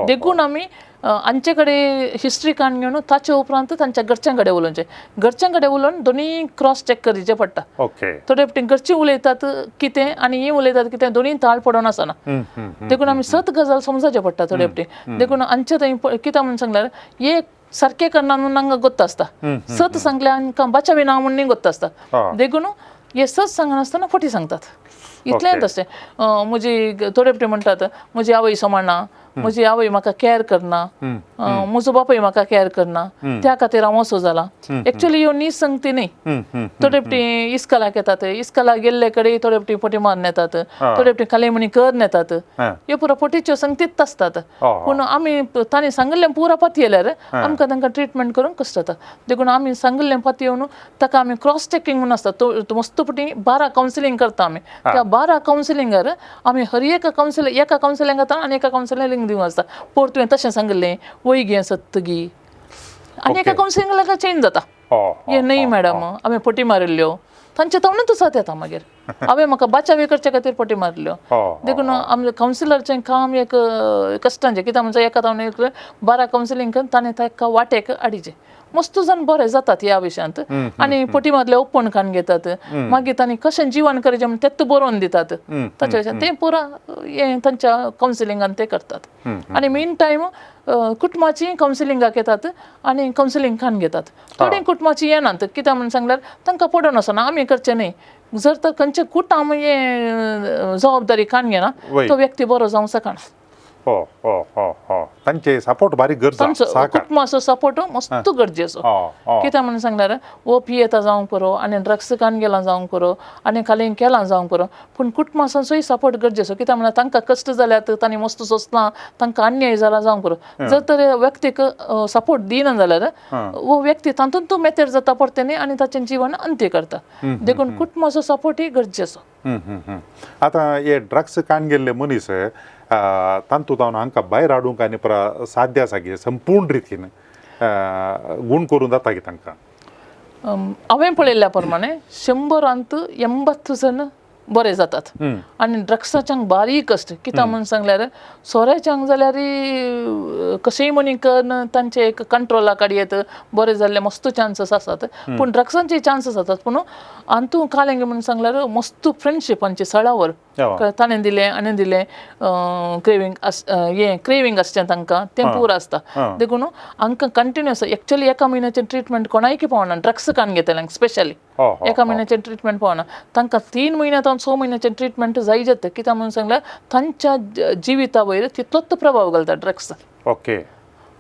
देखून आमी आमचे कडेन हिस्ट्री काण घेवन ताचे उपरांत तांच्या घरच्यां कडेन उलोवचें घरच्यां कडेन उलोवन दोनी क्रॉस चॅक करचें पडटा ओके थोडे फावटी घरचीं उलयतात कितें आनी ही उलयतात कितें दोनी ताळ पडोन आसना देखून आमी सत गजाल समजावचें पडटा थोडे फावटी देखून आमचे थंय कित्याक म्हणून सांगल्यार एक सारकें करना म्हणून तांकां गोत्त आसता सत सांगल्यार आमकां बाचावी ना म्हणून गोत्त आसता देखून हे सत सांगनासतना फटी सांगतात इतलेंच अशें म्हजी थोडे फावटी म्हणटात म्हजी आवय सांबाळना म्हजी आवय म्हाका कॅर करना म्हजो बापूय म्हाका कॅर करना त्या खातीर हांव असो जाला एक्चुअली ह्यो नीज संगती न्ही थोडे फावटी इस्कलाक येतात इस्कलाक गेल्ले कडेन थोडे फावटी फटी मारून येतात थोडे फावटी कालेमणी कर येतात ह्यो पुरो फटीच्यो संगतीच आसतात पूण आमी तांणी सांगिल्लें पुरा पाती येयल्यार आमकां तांकां ट्रिटमेंट करूंक कश्ट जाता देखून आमी सांगिल्लें पाती येवन ताका आमी क्रॉस चॅकींग म्हणून आसता मस्त फावटी 12 कावन्सिलींग करता आमी त्या 12 कावन्सिलिंगार आमी हर एका कावन्सिलिंगांत आनी एका कावन्सिलिंग दिवंक आसता पोर तुवें तशें सांगिल्लें वय गे सत्त गी आनी एका कावन्सिलिंगाक चेंज जाता हे न्ही मॅडम हांवें फटी मारिल्ल्यो तांचे तवणूच आसात येता मागीर हांवें म्हाका बाचावी करचे खातीर फटी मारल्यो देखून आमच्या कावन्सिलरचें काम एक कश्टांचें कित्याक म्हणजे एका तावन 12 कावन्सिलींग करून ताणें ताका वाटेक हाडिचें मस्त जाण बरें जातात ह्या विशयांत आनी फटी मारले ओपन कान घेतात मागीर तांणी कशें जिवन करचें म्हणून तेच बरोवन दितात ताच्या विशयान तें पुरा हें तांच्या कावन्सिलिंगान ते करतात आनी मेन टायम कुटुंबाची कावन्सिलिंगाक येतात आनी कावन्सिलिंग कान घेतात थोडीं कुटुंबाची येनात कित्याक म्हणून सांगल्यार तांकां पडोन आसना आमी करचें न्ही जर तर खंयचे कुटुंब हे जबाबदारी कान घेना तो व्यक्ती बरो जावंक शकना तांचे सपोर्ट बारीक गरजेचो कुटुंबाचो सपोर्ट मस्त गरजेचो कित्याक म्हणून सांगल्यार वो पियेता जावंक पुरो आनी ड्रग्स कान गेला जावंक पुरो आनी खाली केलां जावंक पुरो पूण कुटुंबाचोय सपोर्ट गरजेचो कित्याक म्हळ्यार तांकां कश्ट जाल्यात तांणी मस्त सोंसना तांकां अन्याय जाला जावंक पुरो जर तर व्यक्तीक सपोर्ट दिना जाल्यार वो व्यक्ती तातूंत मेतेर जाता परतेनी आनी ताचें जिवन अंत्य करता देखून कुटुंबाचो सपोर्टय गरजेचो आतां हे ड्रग्स कान गेल्ले मनीस तातूंत हांकां भायर हाडूंक आनी पुरा साध्य आसा की संपूर्ण रितीन गूण करूं जाता की तांकां हांवें पळयल्ल्या प्रमाणे 100 जण बरे जातात आनी ड्रग्साच्यांक बारीक कश्ट कित्याक म्हणून सांगल्यार सोऱ्याच्यांक जाल्यार कशेंय मनी करून तांचे एक कंट्रोला काडयेत बरे जाल्ले मस्त चान्सीस आसात पूण ड्रग्सांचे चान्सीस आसात पूण आंतू कालें म्हणून सांगल्यार मस्त फ्रेंडशिपांचे सळावर ताणें दिलें आनी दिलें क्रेविंग आसचें तांकां तें पूर आसता देखून हांकां कंटिन्युअस एक्चुअली एका म्हयन्याचें ट्रिटमेंट कोणायकी पावना ड्रग्स कान घेतल्यांक स्पेशली एका म्हयन्याचें ट्रिटमेंट पावना तांकां 3 म्हयन्या तावन 6 म्हयन्याचें ट्रिटमेंट जाय जाता कित्याक म्हणून सांगल्यार तांच्या जिविता वयर तितलोच प्रभाव घालता ड्रग्स ओके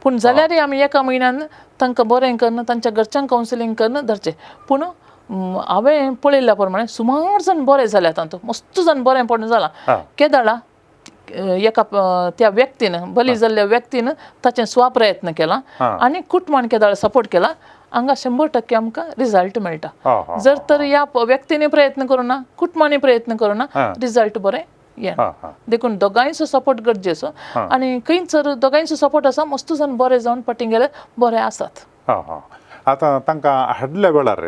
पूण जाल्यारय आमी एका म्हयन्यान तांकां बरें करन तांच्या घरच्यांक कावन्सिलींग करन धरचें पूण हांवें पळयल्ल्या प्रमाणे सुमार जण बरे जाल्यात तातूंत मस्त जण बरें पडून जालां केदाळा एका त्या व्यक्तीन बली जाल्ल्या व्यक्तीन ताचें स्वप्रयत्न केला आनी कुटुंबान केदाळ सपोर्ट केला हांगा 100% आमकां रिजल्ट मेळटा हा, जर तर ह्या व्यक्तीने प्रयत्न करूना कुटुंबाने प्रयत्न करूना हा. रिजल्ट बरें येना हा, हा. देखून दोगांयचो सपोर्ट गरजेचो आनी खंयच जर दोगांयचो सपोर्ट आसा मस्त जावन बरें जावन पटीन गेले बरें आसात हा हा आतां तांकां हाडल्या वेळार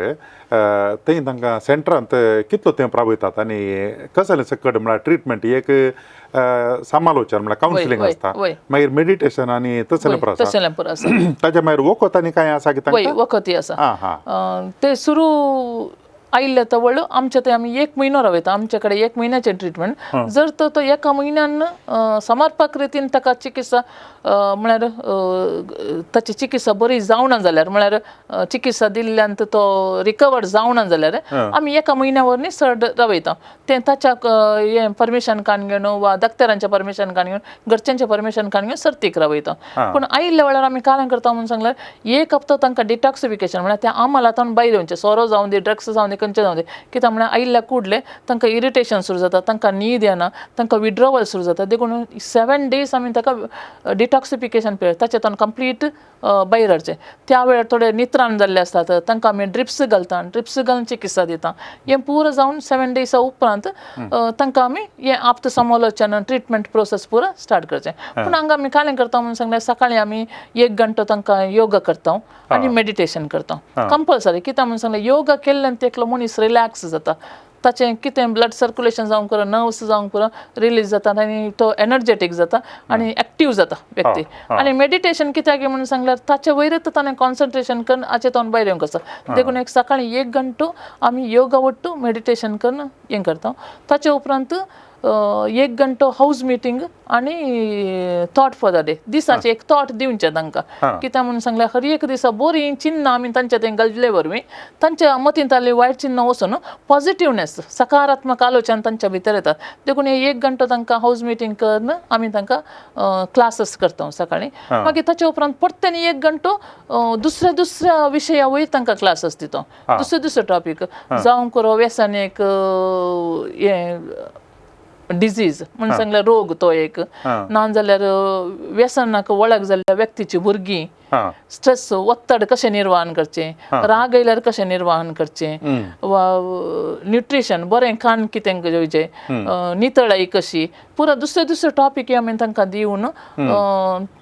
थंय तांकां सेंटरांत कितलो तेंप रावयतात आनी कसले सकट म्हळ्यार ट्रिटमेंट एक समालोचन म्हळ्यार कावन्सिलींग वय, आसता वय. मागीर मेडिटेशन आनी तसलें पुरो आसा तशें पुरो आसा ताच्या मागीर वखद आनी कांय आसा की वय तांकां वखदी आसा हा हा ते सुरू आयिल्ले तवळ आमचे ते आमी 1 म्हयनो रावयता आमचे कडेन 1 म्हयन्याचे ट्रिटमेंट जर तो एका म्हयन्यान समर्पक रितीन ताका चिकित्सा म्हळ्यार ताची चिकित्सा बरी जावना जाल्यार म्हळ्यार चिकित्सा दिल्ल्यान तो रिकवर जावना जाल्यार आमी एका म्हयन्या वरनी चड रावयता ते ताच्या हे परमिशन काडून घेवन वा दोतोरांचें परमिशन काडून घेवन घरच्यांचें परमिशन काडून घेवन सर्तीक रावयता पूण आयिल्ल्या वेळार आमी कालें करता म्हणून सांगल्यार 1 हप्तो तांकां डिटॉक्सिफिकेशन म्हळ्यार त्या आमलातान भायर येवचें सोरो जावं दी ड्रग्स जावं दी खंयचें जावं दी कित्याक म्हळ्यार आयिल्ल्या कुडले तांकां इरिटेशन सुरू जाता तांकां न्हीद येना तांकां विड्रॉवल सुरू जाता देखून 7 days आमी ताका डिटॉक्सिफिकेशन पिरियड ताचें कंप्लीट भायर हाडचें त्या वेळार थोडे नित्राण जाल्ले आसतात तांकां आमी ड्रिप्स घालता ड्रिप्स घालून चिकित्सा दिता हें पुरो जावन 7 days उपरांत तांकां आमी हें आप्त समालोचन ट्रिटमेंट प्रोसेस पुरो स्टार्ट करचें पूण हांगा आमी कालें करता म्हणून सांगल्यार सकाळीं आमी 1 घंटो तांकां योगा करता आनी मेडिटेशन करता कंपल्सरी कित्याक म्हणून सांगल्यार योगा केल्ल्यान तेकलो मनीस रिलॅक्स जाता ताचें कितें ब्लड सर्क्युलेशन जावंक पुरो नर्व्स जावंक पुरो रिलीज जाता आनी तो एनर्जेटीक जाता आनी एक्टीव जाता व्यक्ती आनी मेडिटेशन कित्याक म्हणून सांगल्यार ताचे वयरच ताणें कॉन्सन्ट्रेशन करून हाचेतून भायर येवंक आसा देखून एक सकाळीं 1 घंटो आमी योगा वट्टू मेडिटेशन करून हें करता ताचे उपरांत 1 घंटो हाऊस मिटींग आनी थॉट फॉर द डे दिसाचे एक थॉट दिवचे तांकां कित्याक म्हणून सांगल्यार हर एक दिसा बरीं चिन्नां आमी तांचे थंय घातले वरवीं तांच्या मतीन ताली वायट चिन्नां वचून पॉझिटिवनेस सकारात्मक आलोचन तांच्या भितर येतात देखून हे 1 घंटो तांकां हाऊस मिटींग करून आमी तांकां क्लासीस करता सकाळीं मागीर ताचे उपरांत परतेनी 1 घंटो दुसऱ्या विशया वयर तांकां क्लासीस दिता दुसरे टॉपीक जावंक पुरो व्यसनीक हें डिजीज म्हणून सांगल्यार रोग तो एक ना जाल्यार व्यसनाक वळख जाल्ल्या व्यक्तीची भुरगीं स्ट्रेस वत्तड कशें निर्वाहन करचें राग आयल्यार कशें निर्वाहन करचें वा न्यूट्रिशन बरें खाण कितें जेवचें नितळाई कशी पुरो दुसरे टॉपीक आमी तांकां दिवन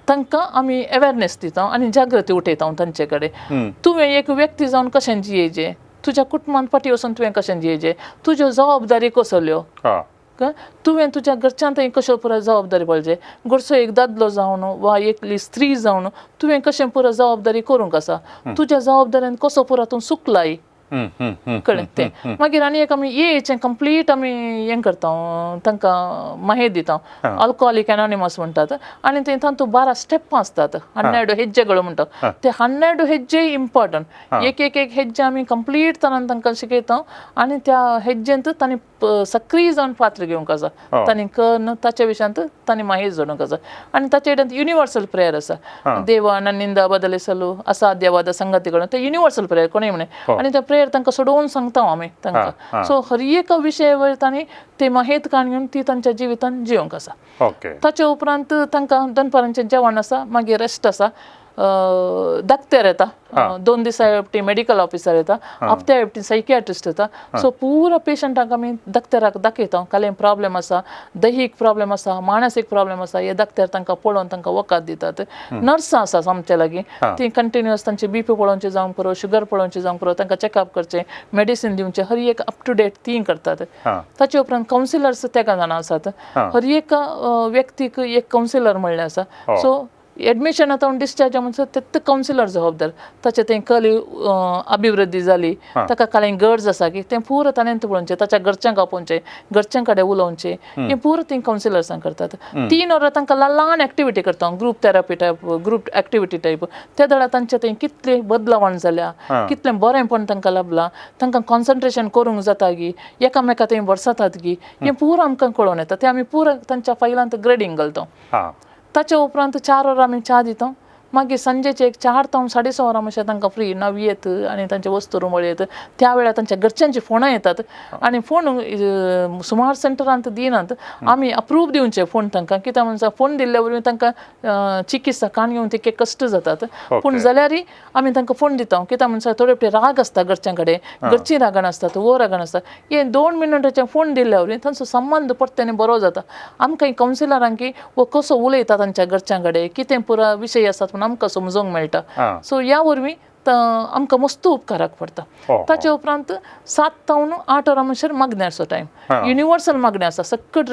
तांकां आमी अवेरनेस दिता आनी जागृती उठयता तांचे कडेन तुवें एक व्यक्ती जावन कशें जियेचें तुज्या कुटुंबान फाटीं वचून तुवें कशें जियेचें तुज्यो जबाबदारी कसल्यो तुवें तुज्या घरच्यां थंय कश्यो पुरो जबाबदारी पळोवचें घरचो एक दादलो जावन वा एकली स्त्री जावन तुवें कशें पुरो जबाबदारी करूंक आसा तुज्या जबाबदारेन कसो पुरो तूं सुकलाय कळ्ळें तें मागीर आनी एक आमी हेचें कंप्लीट आमी हें करता तांकां माहिती दिता अल्कोहोलिक एनॉनिमस म्हणटात आनी थंय तातूंत 12 स्टेपां आसतात 12 हेज्जे गळो म्हणटा ते 12 हेज्जे इम्पॉर्टंट एक हेज्जे आमी कंप्लीट तरान तांकां शिकयता आनी त्या हेज्जेंत तांणी सक्रीय जावन पात्र घेवंक आसा तांणी कर्ण ताच्या विशयांत तांणी माहिती जोडूंक आसा आनी ताचे कडेन युनिवर्सल प्रेयर आसा देवा ननिंदा बदलेसलू असाध्यवाद संगती कडेन ते युनिवर्सल प्रेयर कोणूय म्हणे आनी ते प्रेयर तांकां सोडोवन सांगता आमी तांकां सो हर एक विशय वयर तांणी ते माहिती काडून घेवन ती तांच्या जिवितांत जिवंक आसा ताचे उपरांत तांकां दनपारांचें जेवण आसा मागीर रेस्ट आसा दाक्तेर येता 2 दिसा हेपटी मेडिकल ऑफिसर येता हप्त्या हेपटी सायकियाट्रिस्ट येता सो पुरो पेशंटाक आमी दाक्तेराक दाखयता कसलें प्रॉब्लेम आसा दैहीक प्रॉब्लेम आसा मानसीक प्रॉब्लेम आसा हे दाक्तेर तांकां पळोवन तांकां वखद दितात नर्सां आसा आमचे लागीं ती कंटिन्युअस तांची BP पळोवचें जावंक पुरो शुगर पळोवचें जावंक पुरो तांकां चॅकअप करचें मेडिसीन दिवचें हर एक अप टू डेट ती करतात ताचे उपरांत कावन्सिलर्स तेका जाणां आसात हर एक व्यक्तीक एक कावन्सिलर म्हणलें आसा सो एडमिशन आतां डिस्चार्ज म्हणसर ते कावन्सिलर जबाबदार ताचे थंय कली अभिवृद्धी जाली ताका कांय गरज आसा की तें पुरो ताणें पळोवचें ताच्या घरच्यांक आपोवचें घरच्यां कडेन उलोवचें हें पुरो तीं कावन्सिलर्सां करतात 3 वरां तांकां ल्हान एक्टिविटी करता group therapy type group activity type त्या दळा तांचे थंय कितली बदलावण जाल्या कितलें बरेंपण तांकां लाभलां तांकां कॉन्सन्ट्रेशन करूंक जाता गी एकामेका थंय वर्सातात गी हें पुरो आमकां कळोवन येता तें आमी पुरो तांच्या फायलांत ग्रेडींग घालता ताचे उपरांत 4 वरां आमी च्या दिता मागीर सांजेचे एक 4 तावन 6:30 वरां मातशें तांकां फ्री नवी आनी तांचे वस्तू रुमळयत त्या वेळार तांच्या घरच्यांची फोनां येतात आनी फोन सुमार सेंटरांत दिनात आमी अप्रूव दिवचे फोन तांकां कित्याक म्हणटा फोन दिल्ल्या वरवीं तांकां चिकित्सा काण घेवन तितके कश्ट जातात पूण जाल्यारय आमी तांकां फोन दिता कित्याक म्हणटा थोडे फावटी राग आसता घरच्यां कडेन घरची रागान आसतात वो रागान आसता हे 2 मिनटाचे फोन दिल्ल्या वरवीं तांचो संबंद परतेने बरो जाता आमकां कावन्सिलरांक वो कसो उलयता तांच्या घरच्यां कडेन कितें पुरा विशय आसात म्हूण आमकां समजूंक मेळटा सो ह्या वरवीं आमकां मस्त उपकाराक पडटा ताचे उपरांत 7 तावन 8 वरां म्हणसर मागण्याचो टायम युनिवर्सल मागणी आसा सकट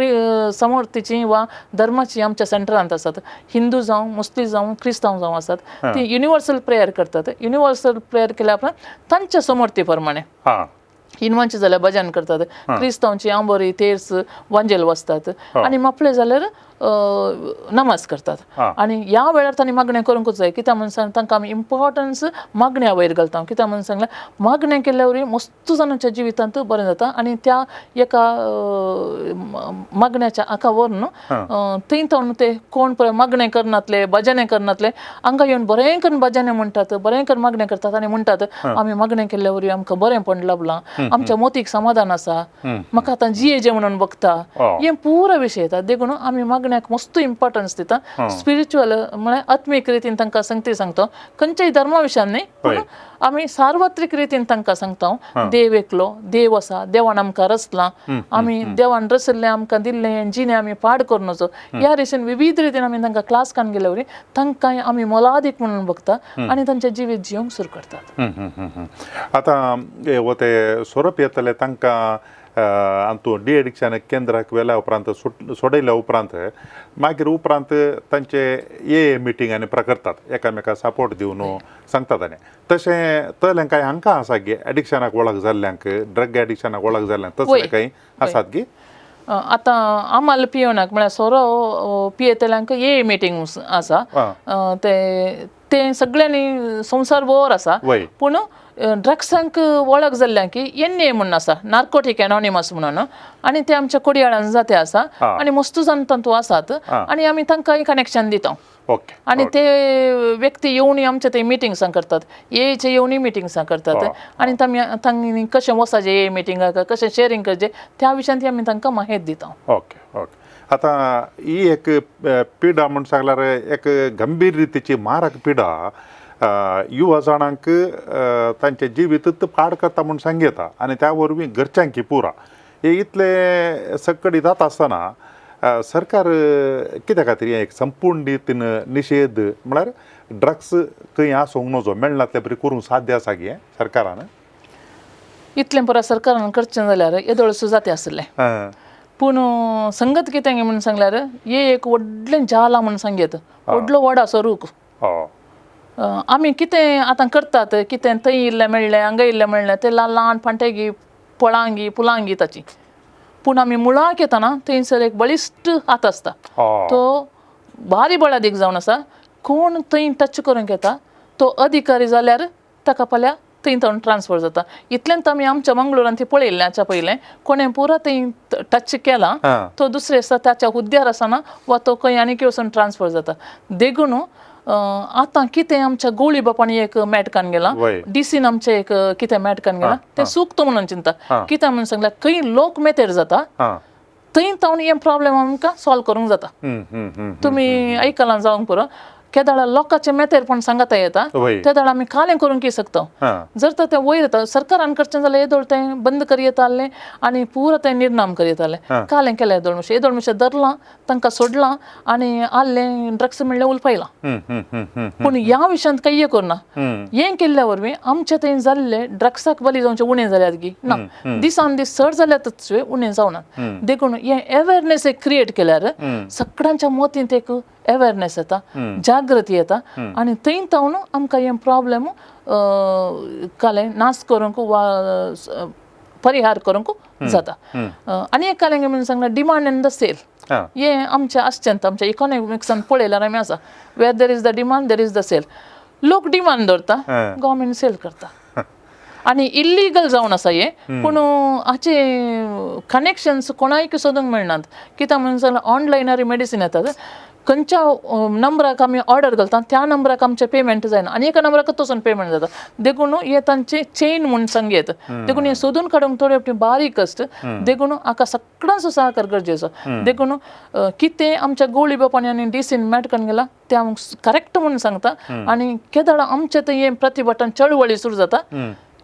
समर्थीची वा धर्माची आमच्या सेंटरांत आसात हिंदू जावं मुस्लीम जावं क्रिस्तांव जावं आसात ती युनिवर्सल प्रेयर करतात युनिवर्सल प्रेयर केल्या उपरांत तांच्या समर्थी प्रमाणे हिंदवांची जाल्यार भजन करतात क्रिस्तांवची आंबोरी तेर्स वांजेल वाचतात आनी मापले जाल्यार नमाज करतात आनी ह्या वेळार तांणी मागणें करूंकूच जाय कित्याक म्हणून सांग तांकां आमी इम्पॉर्टन्स मागण्या वयर घालता कित्याक म्हणून सांगल्यार मागणें केल्ल्या वरवीं मस्त जाणांच्या जिवितांत बरें जाता आनी त्या एका मागण्याच्या हाका व्हरून थंय तावन ते कोण पळय मागणें करनातले भजने करनातले हांगा येवन बरें करून भजने म्हणटात बरें करून मागणें करतात आनी म्हणटात आमी मागणें केल्ल्या वरवीं आमकां बरेंपण लाभलां आमच्या मोतीक समाधान आसा म्हाका आतां जियेजें म्हणून बगता हे पुरो विशय येता देखून आमी मागण्याक मस्त इम्पॉर्टन्स दिता स्पिरिच्युअल म्हळ्यार आत्मीक रितीन तांकां संगती सांगता खंयच्याय धर्मा विशयान न्ही पूण आमी सार्वत्रीक रितीन तांकां सांगता देव एकलो देव आसा देवान आमकां रचलां आमी देवान रचल्लें आमकां दिल्लें जिणें आमी पाड करून वचो ह्या रितीन विविध रितीन आमी तांकां क्लास कान गेल्या वरी तांकां आमी मोलादीक म्हणून बगता आनी तांचें जिवीत जिवंक सुरू करतात आतां वो ते सोरोप येतले तांकां हातूंत डी एडिक्शन केंद्राक व्हेल्या उपरांत सोडयल्या उपरांत मागीर उपरांत तांचे ए मिटींग प्रकरतात एकामेकाक सपोर्ट दिवन सांगतात आनी तशें तल्यांक कांय हांकां आसा गे एडिक्शनाक वळख जाल्ल्यांक ड्रग एडिक्शनाक वळख जाल्ल्यांक तसले कांय आसात गे आतां आमाल पियोनाक म्हळ्यार सोरो पियेतल्यांक ए मिटींग आसा ते सगळ्यांनी संवसार भर आसा पूण ड्रग्सांक वळख जाल्ल्यांक NA म्हणून आसा नार्कोटीक एनॉनिमस म्हणून आनी ते आमच्या कोडयाळान जाते आसा आनी मस्त जाण तांतू आसात आनी आमी तांकां कनेक्शन दिता आनी ते व्यक्ती येवनी आमचे ते मिटिंग्सां करतात येचे येवनी मिटिंग्सां करतात आनी तांणी कशें वचपाचें ए मिटिंगाक कशें शेअरिंग करचें त्या विशयान आमी तांकां माहिती दिता ओके आतां ही एक पिडा म्हूण सांगल्यार एक गंभीर रितीची मारक पिडा युवा जाणांक तांचे जिवीत पाड करता म्हूण सांगता आनी त्या वरवीं घरच्यांकी पुरा हे इतले सकडी जाता आसतना सरकार कित्या खातीर एक संपूर्ण रितीन निशेध म्हळ्यार ड्रग्स खंय आसूंक नजो मेळनातले बरी करूंक साध्य आसा गे सरकारान इतलें पुरा सरकारान करचें जाल्यार येदोळ सुजाते आसलें पूण संगत कितें म्हणून सांगल्यार हे एक व्हडलें जाला म्हणून सांगेत व्हडलो वडा स्वरूप आमी कितें आतां करतात कितें थंय इल्लें मेळ्ळें हांगा इल्लें मेळ्ळें ते ल्हान फांटेगी फळांगी पुलांगी ताची पूण आमी मुळाक येताना थंयसर एक बळिश्ट हात आसता तो भारी बळादीक जावन आसा कोण थंय टच करूंक येता तो अधिकारी जाल्यार ताका फाल्यां थंय तावन ट्रान्सफर जाता इतल्यांत आमी आमच्या मंगळुरान ती पळयल्ल्याच्या पयलें कोणें पुरो थंय टच केला तो दुसरे आसा ताच्या हुद्द्यार आसना वा तो खंय आनी वचून ट्रान्सफर जाता देखून आतां कितें आमच्या गवळी बापांनी एक मेटकान गेला डीसीन आमचे एक कितें मेटकान गेला ते सुक्त म्हणून चिंता कित्याक म्हणून सांगल्यार खंय लोक मेतेर जाता थंय तावन हे प्रॉब्लेम आमकां सॉल्व करूंक जाता तुमी आयकलां जावंक पुरो केदाळ लोकांचे मेतेरपण सांगता येता त्या दाळ आमी कालें करूंक शकता जर तर ते वयर येता सरकारान करचें जाल्यार येदोळ तें बंद करी येतालें आनी पुरो तें निर्नाम करी येतालें कालें केलें येदोळ मातशें धरलां तांकां सोडलां आनी आल्लें ड्रग्स म्हणलें उलपयलां पूण ह्या विशयांत काही हे करना हें केल्ल्या वरवीं आमचे थंय जाल्ले ड्रग्साक बली जावचे उणें जाल्यात गी ना दिसान दीस चड जाल्यातच उणें जावनात देखून हें अवेरनेस एक क्रिएट केल्यार सगळ्यांच्या मोतींत एक अवेरनेस येता जागृती येता आनी थंय तावन आमकां हें प्रॉब्लेम कालें नाश करूंक वा परिहार करूंक जाता आनी एक कालें म्हणून सांगल्यार डिमांड एंड द सेल हें आमचें आसचें आमच्या इकॉनॉमिक्सान पळयल्यार आमी आसा where there is the demand there is the sale लोक डिमांड धरता गव्हर्मेंट सेल करता आनी इल्लीगल जावन आसा हे पूण हाचे कनेक्शन्स कोणायक सोदूंक मेळनात कित्याक म्हणून सांगल्यार ऑनलायन मेडिसीन येतात खंयच्या नंबराक आमी ऑर्डर घालता त्या नंबराक आमचें पेमेंट जायना आनी एका नंबराक तसून पेमेंट जाता देखून हे तांचे चेन म्हूण संगीत देखून हे सोदून काडूंक थोडे फावटी बारीक आसता देखून हाका सगळ्यांचो सहकार गरजेचो देखून कितें आमच्या गोळी बापानी आनी डीसीन मेटकान गेला ते हांव करेक्ट म्हणून सांगता आनी केदार आमचें तें हें प्रतिभटन चळवळी सुरू जाता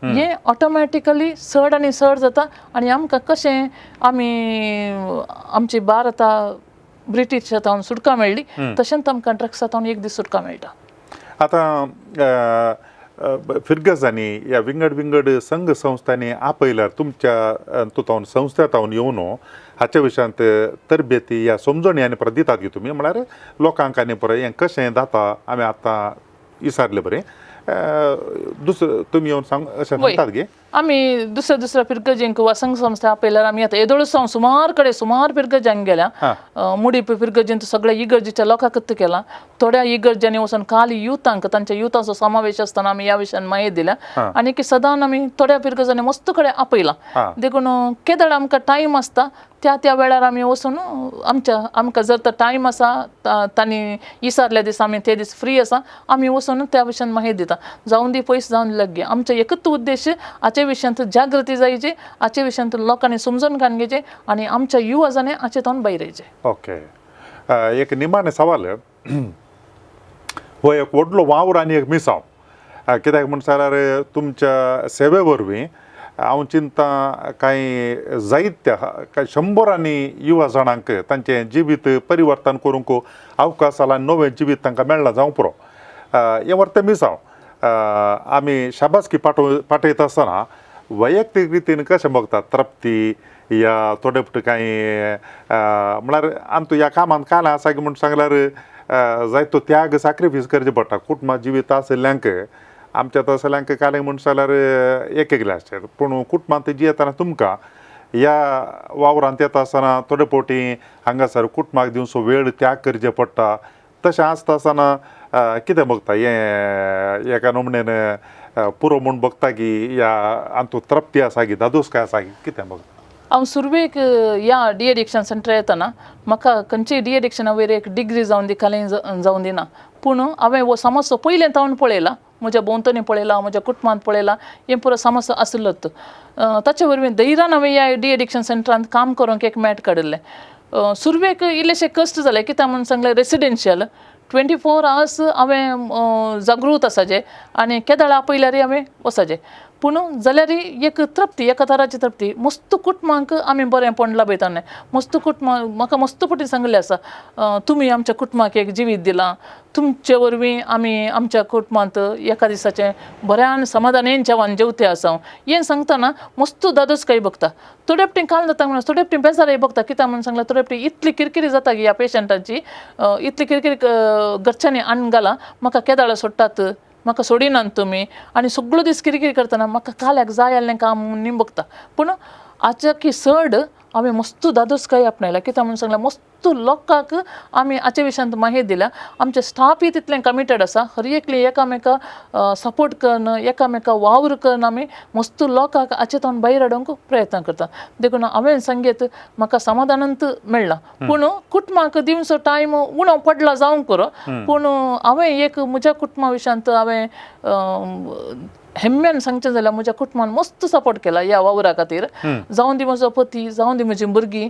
हे ऑटोमॅटिकली चड आनी चड जाता आनी आमकां कशें आमी आमची भारता ब्रिटीश हातावन सुटका मेळ्ळी तशेंच आमकां ड्रग्सांतावन एक दीस सुटका मेळटा. आतां फिरगजांनी ह्या विंगड संघ संस्थांनी आपयल्यार तुमच्या तुतावन संस्थेतावन येवन हाच्या विशयांत तरबेती ह्या समजणी आनी परत दितात गे तुमी म्हळ्यार लोकांक आनी परत हें कशें जाता आमी आतां विचारलें बरें दुसरें तुमी येवन सांग अशें म्हणटात गे आमी दुसऱ्या फिरगजेंक वा संघ संस्था आपयल्यार आमी आतां येदोळसावन सुमार फिरगज्यांक गेल्या मुडी फिरगजेंत सगळ्या इगर्जेच्या लोकांक केला थोड्या इगर्जांनी वचून खाली युथांक तांच्या युथाचो समावेश आसतना आमी ह्या विशयान माहिती दिल्या आनी सदांच आमी थोड्या फिरगजांनी मस्त कडेन आपयला देखून केदळ आमकां टायम आसता त्या वेळार आमी वचून आमकां जर तर टायम आसा तांणी विचारल्या दीस आमी ते दीस फ्री आसा आमी वचून त्या विशयान माहिती दिता जावन दी पयस जावन लगे आमचो एकच उद्देश हाचे विशयांत जागृती जायची हाचे विशयांत लोकांनी समजून घेवचें आनी आमच्या युवजांनी हाचे तावन भायर येचें. ओके एक निमाणे सवाल हो एक व्हडलो वावर आनी एक मिसाव कित्याक म्हणटा जाल्यार तुमच्या सेवे वरवीं हांव चिंता कांय जायत्या कांय शंबरांनी युवा जाणांक तांचें जिवीत परिवर्तन करूंक अवकाश आला नवें जिवीत तांकां मेळ्ळां जावं पुरो हें व्हरतें मिसाव आमी शाबासकी पाठयत आसतना वैयक्तीक रितीन कशें बगतात तृप्ती या थोडे फावटी कांय म्हळ्यार आमचो ह्या कामांत काल आसा की म्हूण सांगल्यार जायतो त्याग सॅक्रिफायस करचे पडटा कुटुंबां जिवीत आशिल्ल्यांक आमच्या तसल्यांक काले म्हूण जाल्यार एक आसचे पूण कुटुंबांत जियेतना तुमकां ह्या वावरांत येता आसतना थोडे फावटी हांगासर कुटुंबाक दिवचो वेळ त्याग करचे पडटा तशें आसता आसतना कितें बगता हें एका नमणेन पुरो म्हूण बगता की ह्या आमचो तृप्ती आसा की दादोसकाय आसा की कितें बगता. हांव सुरवेक ह्या डी एडिक्शन सेंटर येतना म्हाका खंयचेय डी एडिक्शना वयर एक डिग्री जावन दी कालें जावन दिना पूण हांवें हो समस्या पयलें तावन पळयला म्हज्या भोंवतणी पळयला म्हज्या कुटुंबांत पळयला हें पुरो समस्या आसलोच ताचे वरवीं धैर्यान हांवें ह्या डी एडिक्शन सेंटरांत काम करूंक एक मेट काडिल्लें सुरवेक इल्लेशें कश्ट जालें कित्याक म्हणून सांगलें रेसिडेन्शियल 24 hours हांवें जागृत आसाचें आनी केदाळ आपयल्यार हांवें वचाचें पूण जाल्यार एक तृप्ती एका तराची तृप्ती मस्त कुटुंबांक आमी बरेंपण लाभयता न्हय मस्त कुटुंबां म्हाका मस्त फावटी सांगलें आसा तुमी आमच्या कुटुंबाक एक जिवीत दिलां तुमचे वरवीं आमी आमच्या कुटुंबांत एका दिसाचें बऱ्यान समाधानेन जेवण जेवते आसा हें सांगतना मस्त दादोसकाय बगता थोडे फावटी काल जाता म्हणून थोडे फावटी बेजारय बगता कित्याक म्हणून सांगल्यार थोडे फावटी इतली किरकिरी जाता की ह्या पेशंटांची इतली किरकिरी घरच्यांनी आनगाला म्हाका केदाळ सोडटात म्हाका सोडिनात तुमी आनी सगळो दीस किरकिरी करतना म्हाका काल्याक जाय आसलें काम म्हणून बगता पूण हाच्या की चड हांवें मस्त दादोसकाय आपणायला कित्याक म्हणून सांगल्यार मस्त लोकांक आमी हाचे विशयांत माहिती दिल्या आमचे स्टाफय तितलें कमिटेड आसा हर एकली एकामेकाक सपोर्ट करून एकामेकाक वावर करून आमी मस्त लोकांक हाचे तावन भायर हाडूंक प्रयत्न करता देखून हांवें सांगीत म्हाका समाधानांत मेळ्ळां पूण कुटुंबाक दिवचो टायम उणो पडला जावं पुरो पूण हांवें एक म्हज्या कुटुंबा विशयांत हांवें हेम्यान सांगचें जाल्यार म्हज्या कुटुंबान मस्त सपोर्ट केला ह्या वावरा खातीर जावं दी म्हजो पती जावं दी म्हजीं भुरगीं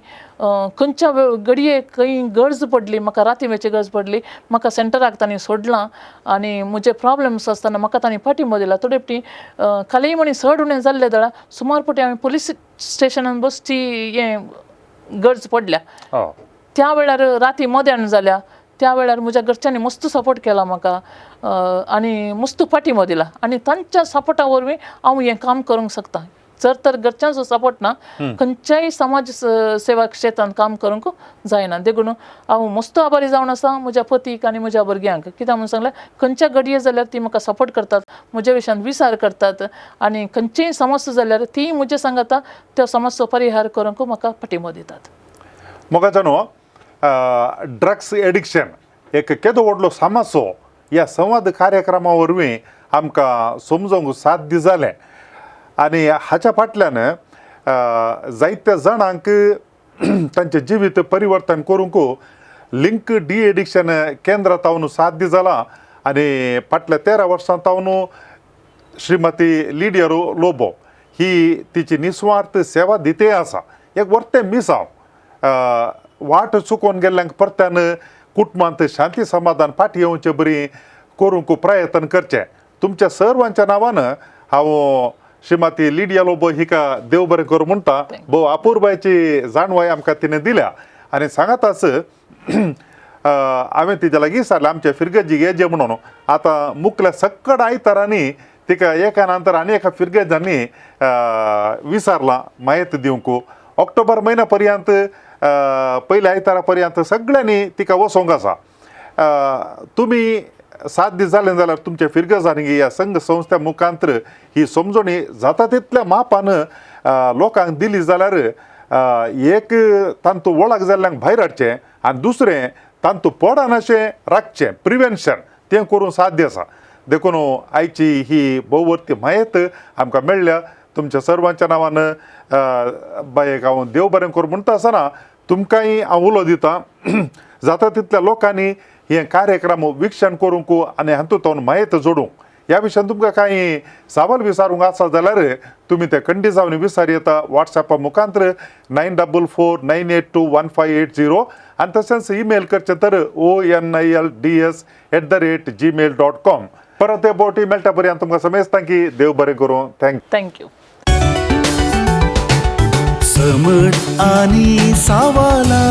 खंयच्या घडये खंय गरज पडली म्हाका राती वेळची गरज पडली म्हाका सेंटराक तांणी सोडलां आनी म्हजे प्रॉब्लेम्स आसतना म्हाका तांणी पाठिंबो दिला थोडे फावटी कालेय म्हणी चड उणें जाल्ले जाल्यार सुमार फावटी हांवें पुलीस स्टेशनान बसची हें गरज पडल्या त्या वेळार राती मोद्यान जाल्या त्या वेळार म्हज्या घरच्यांनी मस्त सपोर्ट केला म्हाका आनी मस्त पाठिंबो दिला आनी तांच्या सपोर्टा वरवीं हांव हें काम करूंक शकता जर तर घरच्यांचो सपोर्ट ना खंयच्याय समाज सेवा क्षेत्रांत काम करूंक जायना देखून हांव मस्त आभारी जावन आसा म्हज्या पतीक आनी म्हज्या भुरग्यांक कित्याक म्हणून सांगल्यार खंयच्या घडये जाल्यार ती म्हाका सपोर्ट करतात म्हज्या विशयांत विचार करतात आनी खंयचीय समस्या जाल्यार ती म्हजे सांगता त्यो समस्या परिहार करूंक म्हाका पाठिंबो दितात. म्हाका जाणो ड्रग्स एडिक्शन एक केदो व्हडलो समस्या ह्या संवाद कार्यक्रमा वरवीं आमकां समजोवंक साध्य जालें आनी हाच्या फाटल्यान जायत्या जाणांक तांचें जिवीत परिवर्तन करूंक लिंक डी एडिक्शन केंद्रात हांव साथ दीस जाला आनी फाटल्या 13 वर्सांत हांव श्रीमती लिडिया लोबो ही तिची निस्वार्थ सेवा दिते आसा. एक वर्ते मीस हांव वाट चुकोवन गेल्ल्यांक परत्यान कुटुंबांत शांती समाधान फाटी येवचे बरी करूंक प्रयत्न करचे. तुमच्या सर्वांच्या नांवान हांव श्रीमती लिडिया लोबो हिका देव बरें करूं म्हणटा. भोव अपूर्वाची जाणवाय आमकां तिणें दिल्या आनी सांगात आस हांवें तिच्या लागीं विचारलें आमचे फिरगेजी येजे म्हणून. आतां मुखल्या सक्कड आयतारांनी तिका एका नंतर आनी एका फिरगेजांनी विचारलां मायेत दिवंक. ऑक्टोबर म्हयन्या पर्यंत पयल्या आयतारा पर्यंत सगळ्यांनी तिका वसोंक आसा. तुमी 7 दीस जाले जाल्यार तुमच्या फिरगेजांनी ह्या संघ संस्थे मुखांतर ही समजणी जाता तितल्या मापान लोकांक दिली जाल्यार एक तांतू वळख जाल्ल्यांक भायर हाडचें आनी दुसरें तांतू पडना अशें राखचें प्रिवेन्शन तें करूं साध्य आसा. देखून आयची ही भोववर्ती मायेत आमकां मेळ्ळ्या. तुमच्या सर्वांच्या नांवान बायेक हांव देव बरें करूं म्हणटा आसतना तुमकांय हांव उलो दितां. जाता तितल्या लोकांनी हे कार्यक्रम विक्षण करूंक आनी हातूंत मायेत जोडूंक. ह्या विशयान तुमकां कांय सवाल विचारूंक आसा जाल्यार तुमी ते खंडी जावन विचार येता वॉट्सॅपा मुखांतर 9449821580 आनी तशेंच ईमेल करचें तर onilds@gmail.com. परत हे बोटी मेळटा पर्यंत तुमकां समेजता की देव बरें करूं. थँक्यू. समट आणि सावाला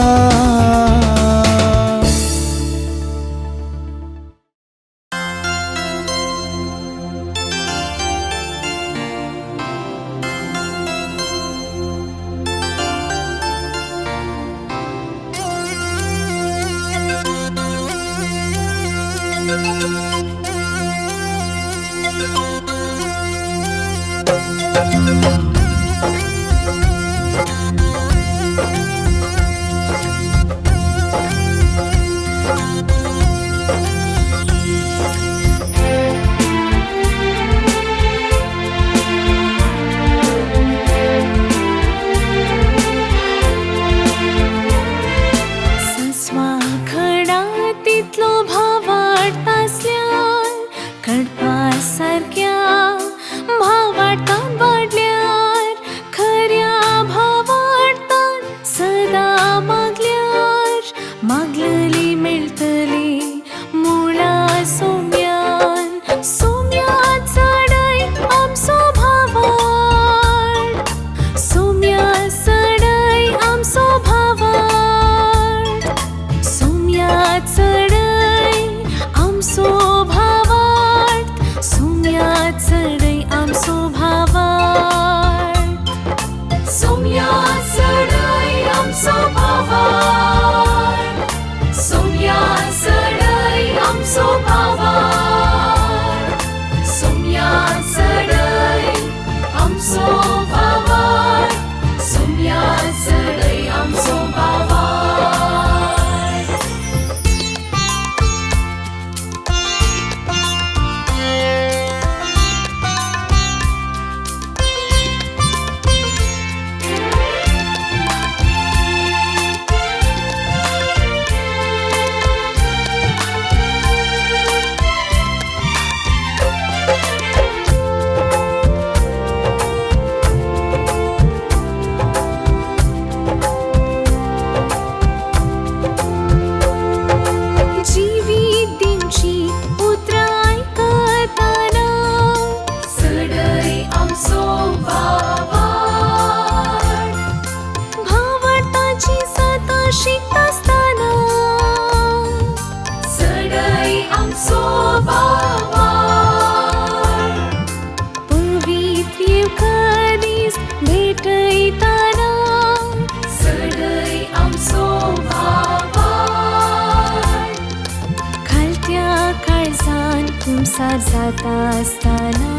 संसार जाता असताना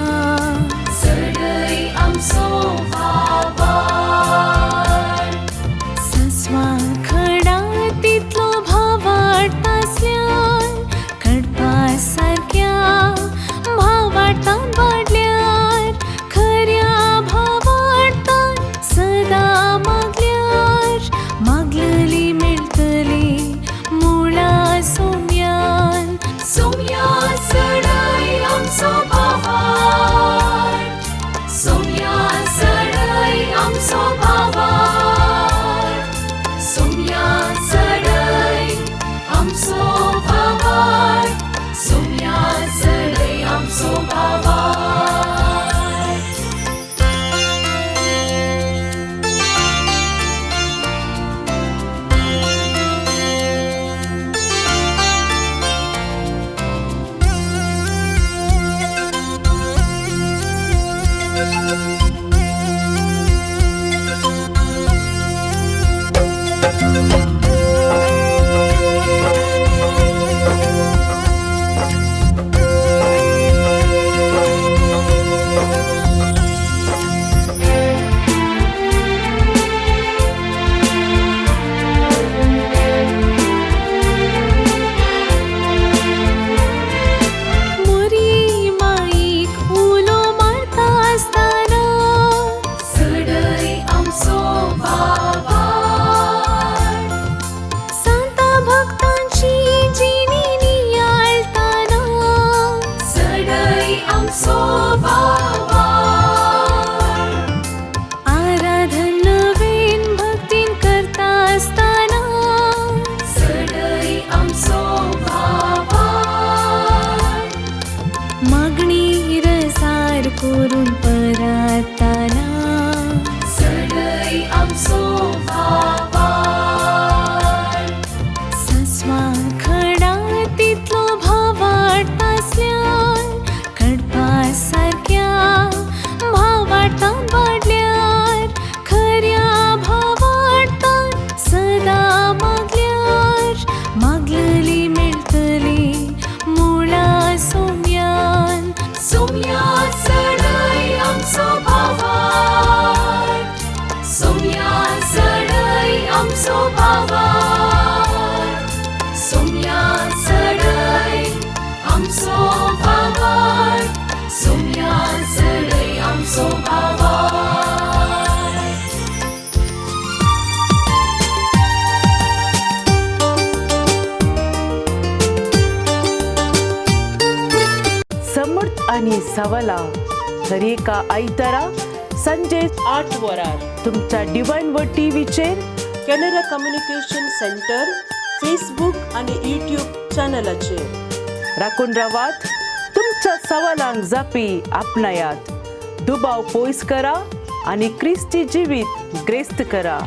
सगळी आमचो भावार सस्वा खडा तितलो भाव वाडटासल्यान कडपा सारक्या भावार्थान वाडल्यार खऱ्या भावार्थान सदा मागल्यार मागलेली मेळटली मुरी माईक उलो मारता असताना सडई आमचो भावाड संता भक्तांची जिणी नियाळताना सडई आमचो भावाड आराधन नवीन भक्तीन करता असताना सडई आमचो भावाड मागणी रसार करून परताना सडई आमचो भावाड सस्वा खडा तितलो भाव वाडटासल्यान कडपा सारक्या भाव वाडटा वाडल्यार खऱ्या भाव वाडटान सदा मागल्यार मागलेली मेळटली मुळा सोम्यान सोम्या सडई आमचो भावाड सोम्या सडई आमचो भावाड सोम्या सडई आमचो भावाड सोम्या सडई आमचो भावाड समर्थ आणि सवाला दर एका आयतारा संजे 8 वरार तुमच्या डिवाइन वर्ड टीव्हीचेर कॅनरा कम्युनिकेशन सेंटर फेसबुक आणि यूट्यूब चॅनलाचेर राखून रावात. तुमच्या सवालांक जापी आपणायात. दुबाव पयस करा आणि क्रिस्ती जिवीत ग्रेस्त करा.